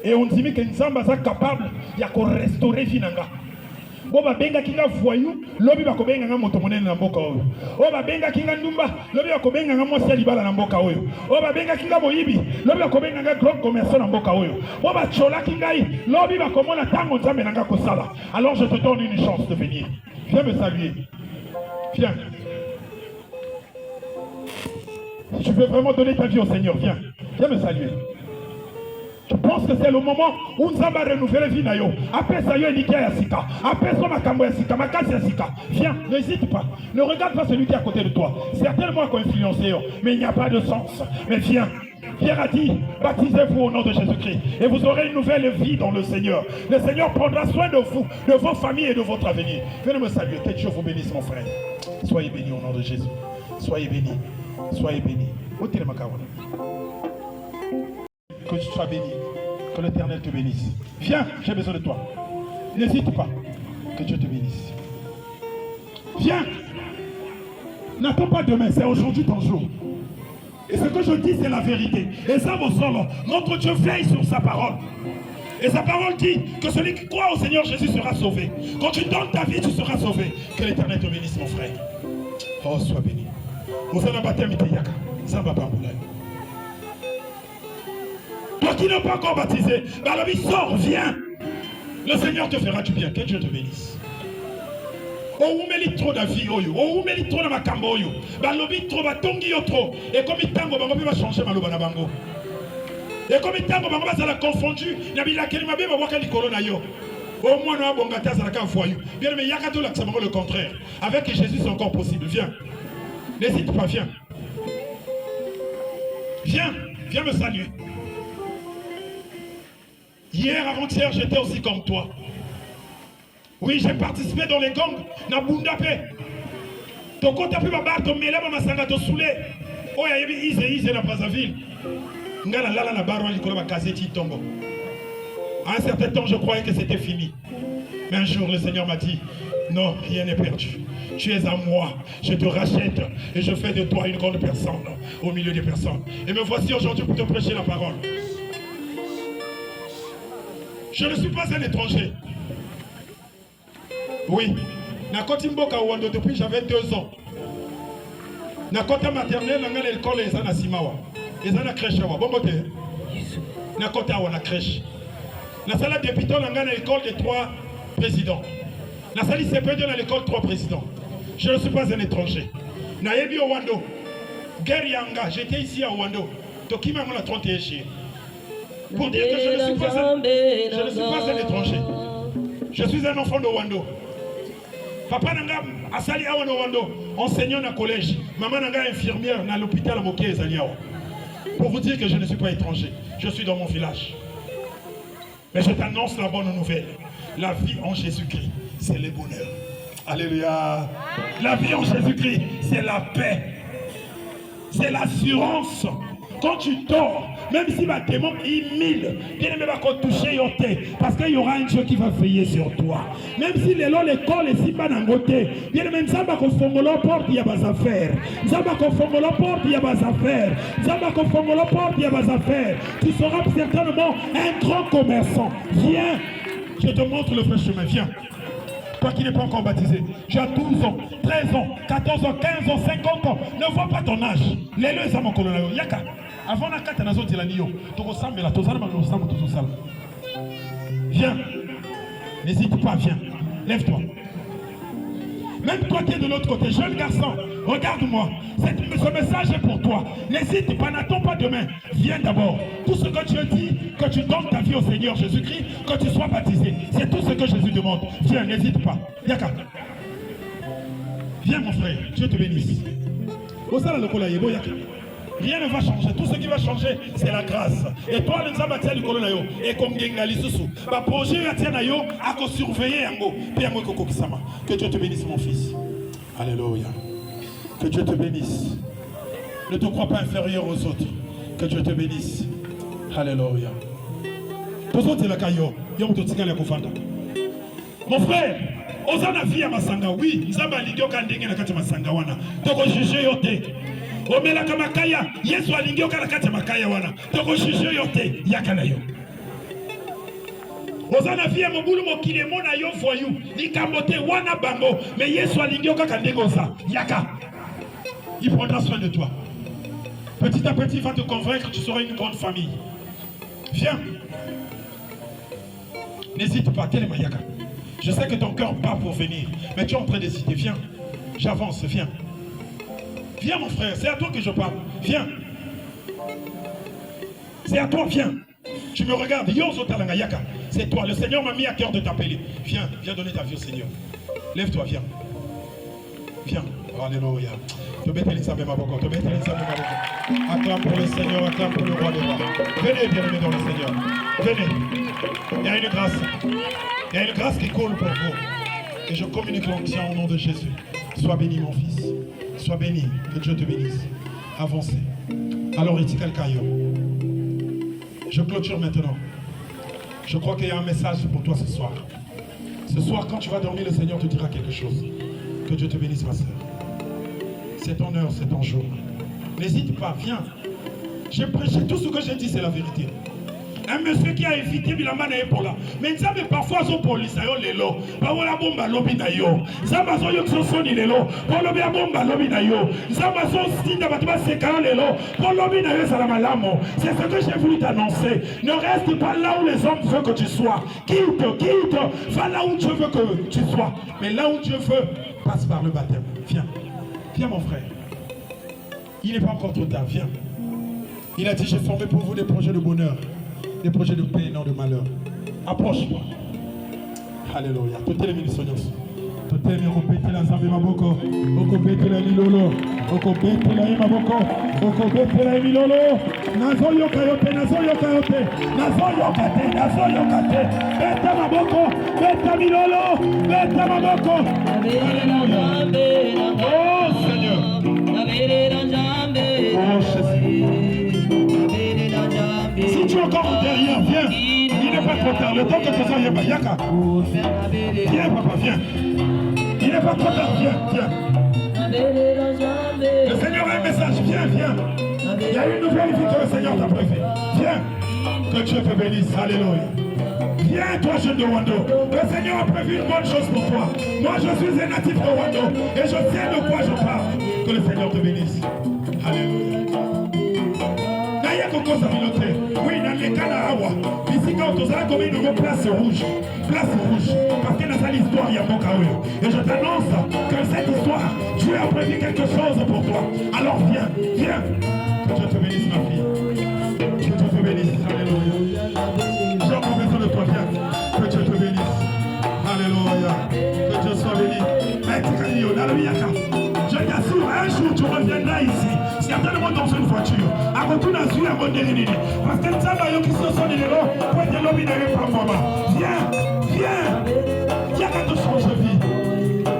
et on dit que Nzamba est capable de restaurer Vinanga. Oba benga kinga voyou, lobi ba kobenga nga moto monene na mboka oyo. Oba benga kinga ndumba, lobi ba kobenga nga mwasi libala na mboka oyo. Oba benga kinga boyibi, lobi ba kobenga nga grand commerçant na mboka oyo. Oba chola kinga yi, lobi ba komona tango nzambe nanga kosala. Alors je te donne une chance de venir. Viens me saluer. Viens. Si tu veux vraiment donner ta vie au Seigneur, viens. Viens me saluer. Je pense que c'est le moment où nous allons renouveler la vie. Après ça, il y a une Sika. Après ça, ma Sika, ma Sika. Viens, n'hésite pas. Ne regarde pas celui qui est à côté de toi. Certainement qu'on influencé, mais il n'y a pas de sens. Mais viens. Pierre a dit, baptisez-vous au nom de Jésus-Christ et vous aurez une nouvelle vie dans le Seigneur. Le Seigneur prendra soin de vous, de vos familles et de votre avenir. Venez me saluer. Que Dieu vous bénisse, mon frère. Soyez bénis au nom de Jésus. Soyez bénis. Soyez bénis. Que tu sois béni. Que l'Éternel te bénisse. Viens, j'ai besoin de toi. N'hésite pas. Que Dieu te bénisse. Viens. N'attends pas demain, c'est aujourd'hui ton jour. Et ce que je dis, c'est la vérité. Et ça, mon solo, notre Dieu veille sur sa parole. Et sa parole dit que celui qui croit au Seigneur Jésus sera sauvé. Quand tu donnes ta vie, tu seras sauvé. Que l'Éternel te bénisse, mon frère. Oh, sois béni. Vous allez baptême Iteyaka. Ça va pas vous. Toi qui n'es pas encore baptisé, Balobi, sors, viens. Le Seigneur te fera du bien. Que Dieu te bénisse. Oh, vous mettez trop d'avis, oh, vous mettez trop de makambo, Balobi, trop, batongi, trop. Et comme il tango, bango, va changer maloba na bango. Et comme il tango, bango, ça l'a confondu. Nabila kelima be, babwaka likolo na yo. Au moins, nous avons ça la voyou. Bien, mais yakato là, c'est le contraire. Avec Jésus, c'est encore possible. Viens. N'hésite pas, viens. Viens, viens me saluer. Hier, avant-hier, j'étais aussi comme toi. Oui, j'ai participé dans les gangs. Na Bundape. Toko tapi babar to melaba masanga to soulé. Oh ya yebi ize na Brazzaville. Ngala lala na baro likolo ba kazeti tombo. À un certain temps, je croyais que c'était fini. Mais un jour, le Seigneur m'a dit, non, rien n'est perdu. Tu es à moi, je te rachète et je fais de toi une grande personne au milieu des personnes. Et me voici aujourd'hui pour te prêcher la parole. Je ne suis pas un étranger. Oui, Nakoti Mboka Wando depuis j'avais 2 ans. Nakota maternelle, n'a l'école et ça na Simawa. Et ça na crèche wa. Bon côté. Nakota wa na crèche. Na sala député n'a l'école de 3 présidents. Na sali CPD dans l'école 3 présidents. Je ne suis pas un étranger. Na yebi au Wando. Guerre Yanga, j'étais ici à Wando. Tokima mon la 31 chier. Pour dire que je ne suis pas un étranger. Je suis un enfant de Wando. Papa nanga asali awa no Wando, enseignant dans le collège. Maman nanga infirmière dans l'hôpital à Moké Ezaliao. Pour vous dire que je ne suis pas étranger. Je suis dans mon village. Mais je t'annonce la bonne nouvelle. La vie en Jésus-Christ, c'est le bonheur. Alléluia. La vie en Jésus-Christ, c'est la paix. C'est l'assurance. Quand tu dors, même si ma démon immile, bien ne va pas toucher au thé, parce qu'il y aura un Dieu qui va veiller sur toi. Même si l'école est si pas dans le côté, bien même ça va confondre porte, il y a des affaires. Ça va confondre porte, il y a des affaires. Ça va confondre porte, il y a des affaires. Tu seras certainement un grand commerçant. Viens, je te montre le vrai chemin. Viens. Toi qui n'es pas encore baptisé, tu as 12 ans, 13 ans, 14 ans, 15 ans, 50 ans. Ne vois pas ton âge. Les deux sont mon Yaka. Avant la carte, nazo tilanio. Toko sambela, tozana magno sambo tozo sala. Viens. N'hésite pas, viens. Lève-toi. Même toi qui es de l'autre côté, jeune garçon, regarde-moi. Ce message est pour toi. N'hésite pas, n'attends pas demain. Viens d'abord. Tout ce que Dieu dit, que tu donnes ta vie au Seigneur Jésus-Christ, que tu sois baptisé. C'est tout ce que Jésus demande. Viens, n'hésite pas. Yaka. Viens mon frère, Dieu te bénisse. Rien ne va changer. Tout ce qui va changer, c'est la grâce. Et toi, les amateurs du colonel, et comme Gengali Soussou, ma projet à Tianayo, à surveiller un mot. Que Dieu te bénisse, mon fils. Alléluia. Que Dieu te bénisse. Ne te crois pas inférieur aux autres. Que Dieu te bénisse. Alléluia. Mon frère, osana vie à Masanga, oui, Zamba Ligio Kandenge na kati Masanga wana. Toko juger yote. Omela kamakaya, Yesu alingio kala kati makaya wana. Toko juger yote yakana yo. Ozana vie mobulu mokile mona yo voyou. Likamote wana bango. Mais Yesu alingio kaka ndegoza. Yaka. Il prendra soin de toi. Petit à petit, il va te convaincre que tu seras une grande famille. Viens. N'hésite pas, tellement Yaka. Je sais que ton cœur bat pour venir, mais tu es en train d'hésiter. Viens. J'avance, viens. Viens mon frère, c'est à toi que je parle. Viens. C'est à toi, viens. Tu me regardes. Yozo Talanga Yaka. C'est toi. Le Seigneur m'a mis à cœur de t'appeler. Viens, viens donner ta vie au Seigneur. Lève-toi, viens. Viens. Alléluia. Acclame pour le Seigneur, acclame pour le roi des rois. Venez, bien-aimés dans le Seigneur. Venez. Il y a une grâce. Il y a une grâce qui coule pour vous. Et je communique l'onction au nom de Jésus. Sois béni, mon fils. Sois béni. Que Dieu te bénisse. Avancez. Alors, Itikal Kayo. Je clôture maintenant. Je crois qu'il y a un message pour toi ce soir. Ce soir, quand tu vas dormir, le Seigneur te dira quelque chose. Que Dieu te bénisse, ma soeur. C'est ton heure, c'est ton jour. N'hésite pas, viens. J'ai prêché, tout ce que j'ai dit, c'est la vérité. Un monsieur qui a évité Bilamba na Ebola. Mais ça mais parfois son police ayo lelo. Ba wala bomba lobi na yo. Ça ma so yo soni lelo. Pour lobi a bomba lobi na yo. Ça ma so sinda batuma sekala lelo. Pour lobi na yo salamalamo. C'est ce que j'ai voulu t'annoncer. Ne reste pas là où les hommes veulent que tu sois. Quitte. Va là où Dieu veut que tu sois. Mais là où Dieu veut, passe par le baptême. Viens. Viens mon frère. Il n'est pas encore trop tard. Viens. Il a dit, j'ai formé pour vous des projets de bonheur. Des projets de paix et non de malheur. Approche-moi. Alléluia. Toutes les ministres. Toutes les répétez la zambe maboko. Okobete la milolo. Okobete la maboko. Okobete la milolo. Nazo yokayote. Beta maboko. Beta milolo. Beta maboko. Oh Seigneur. Oh Jésus. Si tu es encore derrière, viens. Il n'est pas trop tard. Le temps que tu sois Yaka. Viens, papa, viens. Il n'est pas trop tard, viens. Le Seigneur a un message, viens. Il y a une nouvelle vie que le Seigneur t'a prévue. Viens. Que Dieu te bénisse. Alléluia. Viens, toi, jeune de Wando. Le Seigneur a prévu une bonne chose pour toi. Moi, je suis un natif de Wando. Et je sais de quoi je parle. Que le Seigneur te bénisse. Alléluia. Oui, dans les cas d'Awa, ici quand on a comme une place rouge. Parce que dans cette histoire, il y a mon chaos. Et je t'annonce que cette histoire, Dieu a prévu quelque chose pour toi. Alors viens. Que Dieu te bénisse, ma fille. Que Dieu te bénisse. Alléluia. J'ai encore besoin de toi, viens. Que Dieu te bénisse. Alléluia. Que Dieu soit béni. Je t'assure, un jour tu reviendras ici. Certainement dans une voiture. À retour à suivre un bon déréné. Parce que ça va y qui sont sur les lots. Pour être l'homme, par moment. Viens. Yaka te change de vie.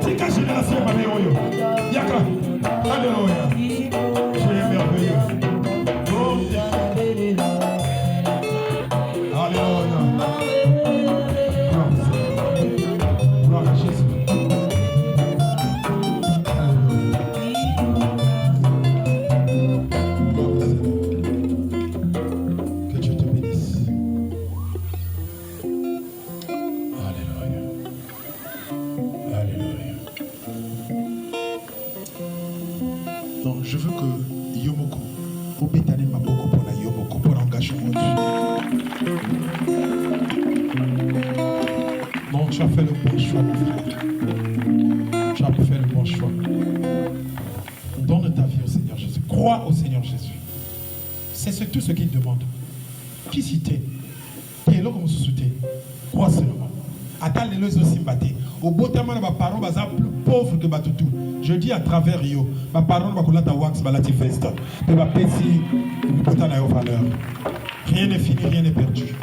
C'est qu'à génération, ma mère. Yaka. Alléluia. Tu es merveilleux. Oh. Alléluia. Gloire à Jésus. Je veux que Yomoko, au Bétane Maboko pour la Yomoko, pour l'engagement. Non, tu as fait le bon choix, mon frère. Tu as fait le bon choix. Donne ta vie au Seigneur Jésus. Crois au Seigneur Jésus. C'est tout ce qu'il demande. Qui cite? Qui est là comme sous-souté? Crois seulement. Attends les lois aussi battés. Au beau terme, ma parole va être plus pauvre que Batutu. Je dis à travers Rio, ma parole va couler à wax, balati festa. Mais ma petit, valeur. Rien n'est fini, rien n'est perdu.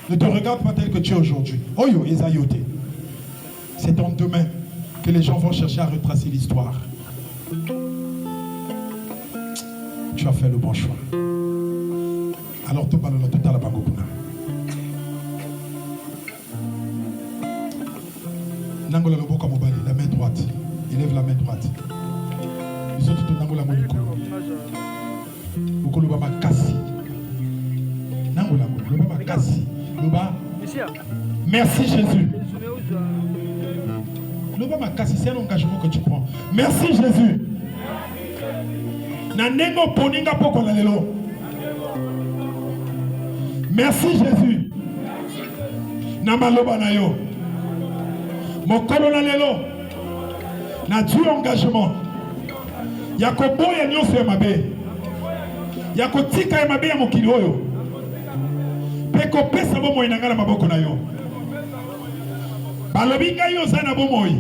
Ne te regarde pas tel que tu es aujourd'hui. Oyo, Esayote. C'est en demain que les gens vont chercher à retracer l'histoire. Tu as fait le bon choix. Alors, tout le tout à la bangokuna. Nangola Loboka Mobali, la main droite. Élève la main droite. Les autres, tout Nangola Moliko. Boko Loba Makasi. Nangola Loba Makasi. Loba Merci Jésus. C'est un engagement que tu prends. Merci Jésus. Merci Jésus. Namaloba na yo. Mokolo na lelo. Na du engagement. Yakobo ya nyonso ya mabe. Yakotika ya mabe ya mokili oyo. Peko pesa bomo inangala maboko na yo. Balobi ngai yo za na bomoi.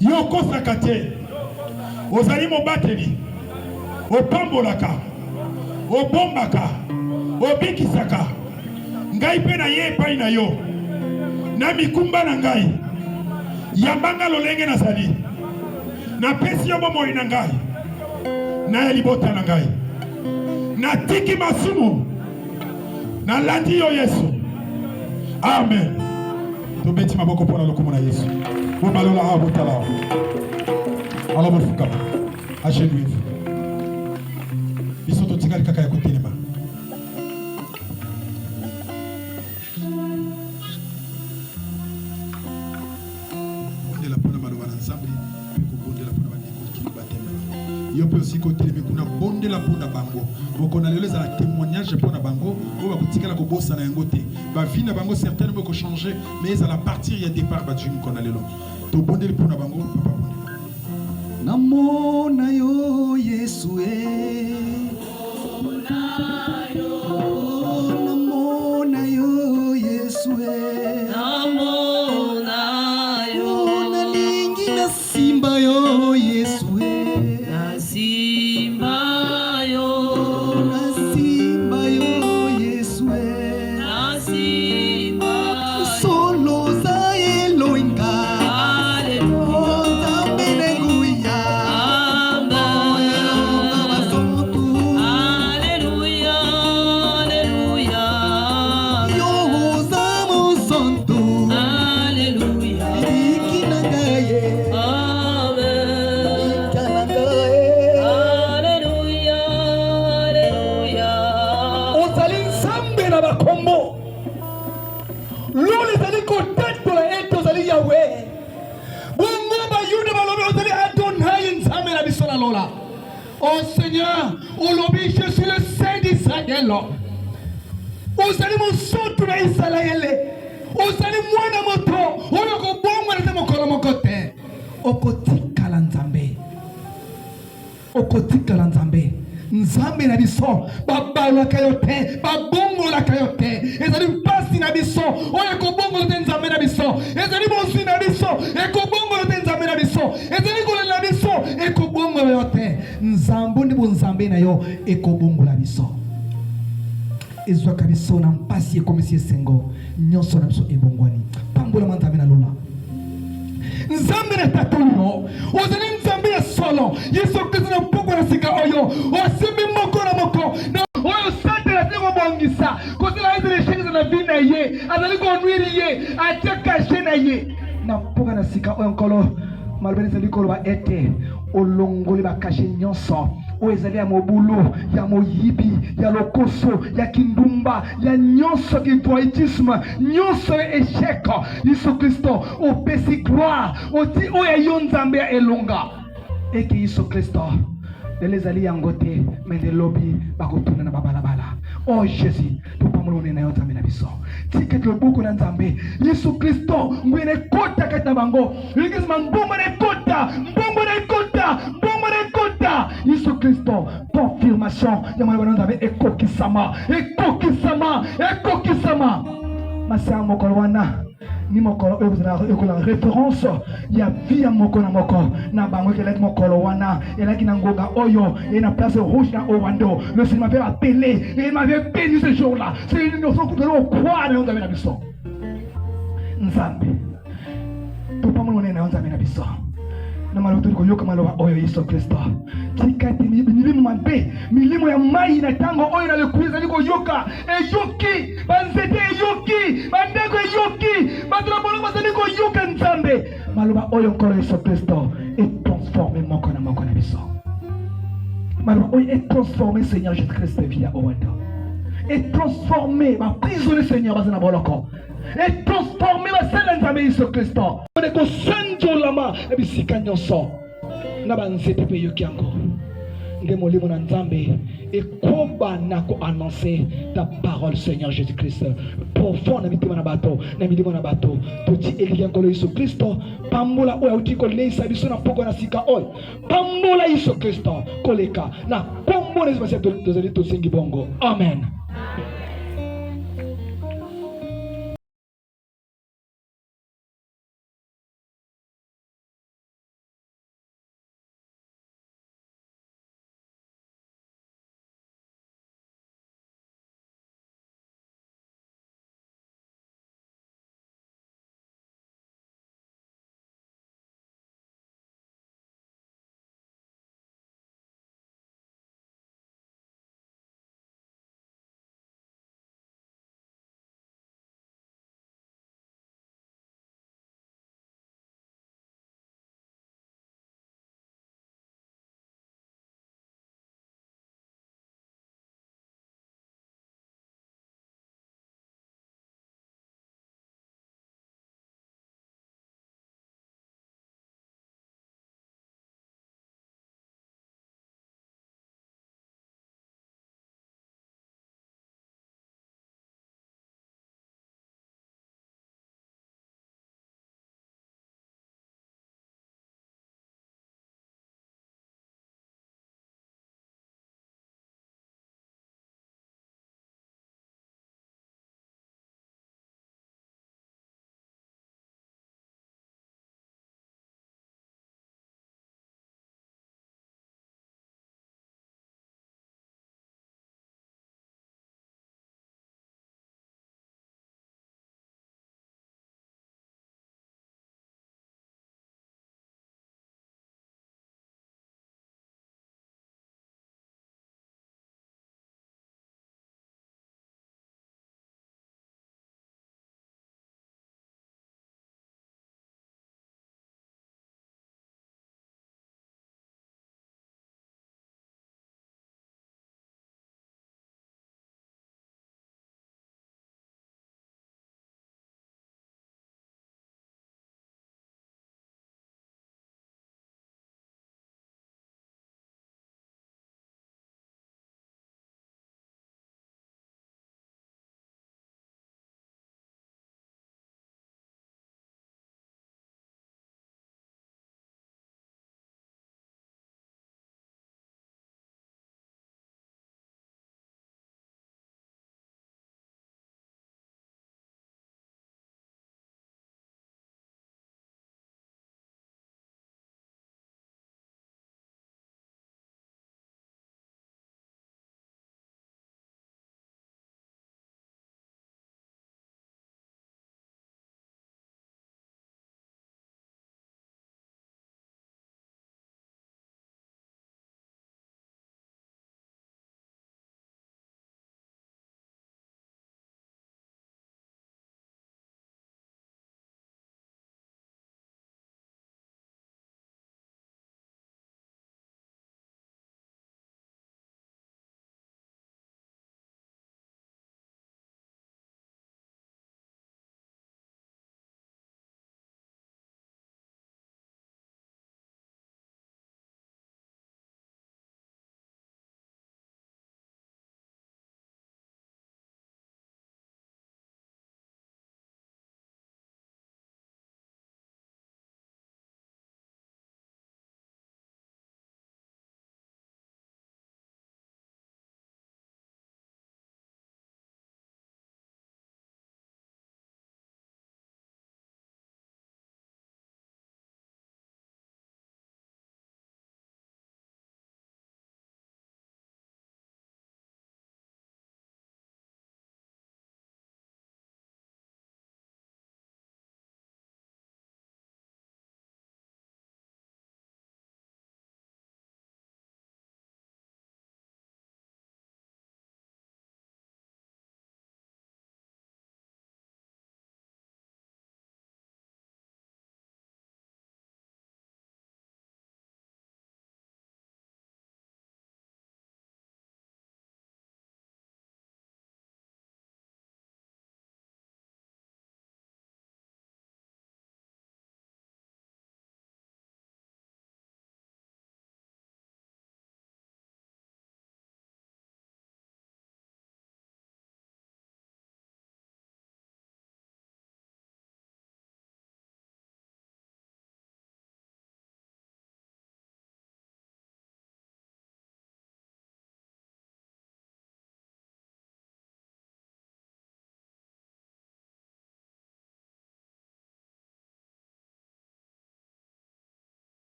Yo kosaka te. Ozali mobateli. Opambolaka. Obombaka. Obikisaka. Ngai pe na ye epai na yo. Na mikumba na ngai. Yambanga lolenge na zali. Na pesi yo bomoi na ngai. Na elibota na ngai. Na tiki masumu. Na landi yo Yesu. Amen. Tobeti maboko pona lokumu na Yesu. Bobalola abotala. Alors bofuka. Agenouille. Bisoto tikali kaka ya kotelema. Bondela pona maloba na nzambe, peko bondela pona bandeko kili batema. Yo pe aussi kotelema kuna bondela pona bango. Bokona lelo za témoignage pona bango, o ba kutikala ko bossa na yango te. Ba vie na bango certainement ko changer, mais à la partir il y a départ ba djum kona lelo. To bondela pona bango, papa bondela. Namona yo Yesu namona yo Yesu namona yo nalingi na simba yo Yesu na simba yo Yesu na simba solo za Eloinga Oh Seigneur, aujourd'hui je suis le Saint d'Israël. Osali mosutu na Israël. Osali mwana moto. Oyo ko bongo na mokolo mokote. Okotikala nzambe. Okotikala nzambe. Nzambe na biso babala kayote, babongo la kayote. Ezali pasi na biso. Oyo ko bongo te nzambe na biso. Ezali bonsi na biso. Eko bongo te nzambe na biso. Ezali ko na biso. Eko bongo yote. Nzambo ndi bonzambe na yo eko bongo la biso. Ezwa kabiso na mpasi ekomisi esengo. Nyonso na biso ebongwani. Pambola manzambe na lola. Nzambe na tatuyo. Ozali nzambe ya solo. Yesu Kristo na mpoko na sika oyo. Osimbi moko na moko. Na oyo sante na teko bongisa. Kosila ezele shengeza na vina ye. Azali konwiri ye. Atia kashe na ye. Na mpoko na sika oyo nkolo. Malbeni zali kolo ba ete. Olongoli ba kashe nyonso. Oezali ya mobulu, ya moyibi, ya lokoso, ya kindumba, ya nyonso kipoitisme, nyonso esheko. Yesu Kristo, opesi gloire, oti oya yonzambe ya elonga. Eke Yesu Kristo, elezali yangote, mende lobi, bakotuna na babalabala. Oh Jésus, papa mulone na yonzambe na biso. Tiket lobuko na nzambe. Yesu Kristo, mwene kota kata bango. Yekizima mbombo na kota, mbombo na kota, mbombo na kota. Yesu Kristo, confirmation ya mwana nzambe ekokisama, ekokisama, ekokisama. Masa mokolo wana ni mokolo ekola référence ya vie moko na moko na bango kelaki mokolo wana elaki na ngoga oyo et na place rouge na Owando. Le Seigneur m'avait appelé et il m'avait béni ce jour-là. C'est une notion que nous devons croire na nzambe na biso. Nzambe papa mulone na nzambe na biso. Na maloto ko yoka maloba oyo Yesu Kristo. Tikati milimu mabe, milimu ya mai na tango oyo na lekuiza niko yoka, eyoki, banzete eyoki, bandeko eyoki, batrabolo bazali ko yoka nzambe. Maloba oyo nkolo Yesu Kristo est transformé moko na biso. Maloba oyo est transformé Seigneur Jésus Christ via Owando. et transformer ma prisonnier Seigneur bazana boloko et transformer ma sala nzambe Yesu Kristo on est ko sanjolama na bisika nyonso na banzete pe yokiango nde molimo na nzambe ekoba na ko annoncer ta parole Seigneur Jésus-Christ profond na mitima na bato na milimo na bato toti eliangolo Yesu Kristo pambola oyo uti ko leisa biso na poko na sika oyo pambola Yesu Kristo koleka na kombo na zibasi tozali tosengi bongo amen.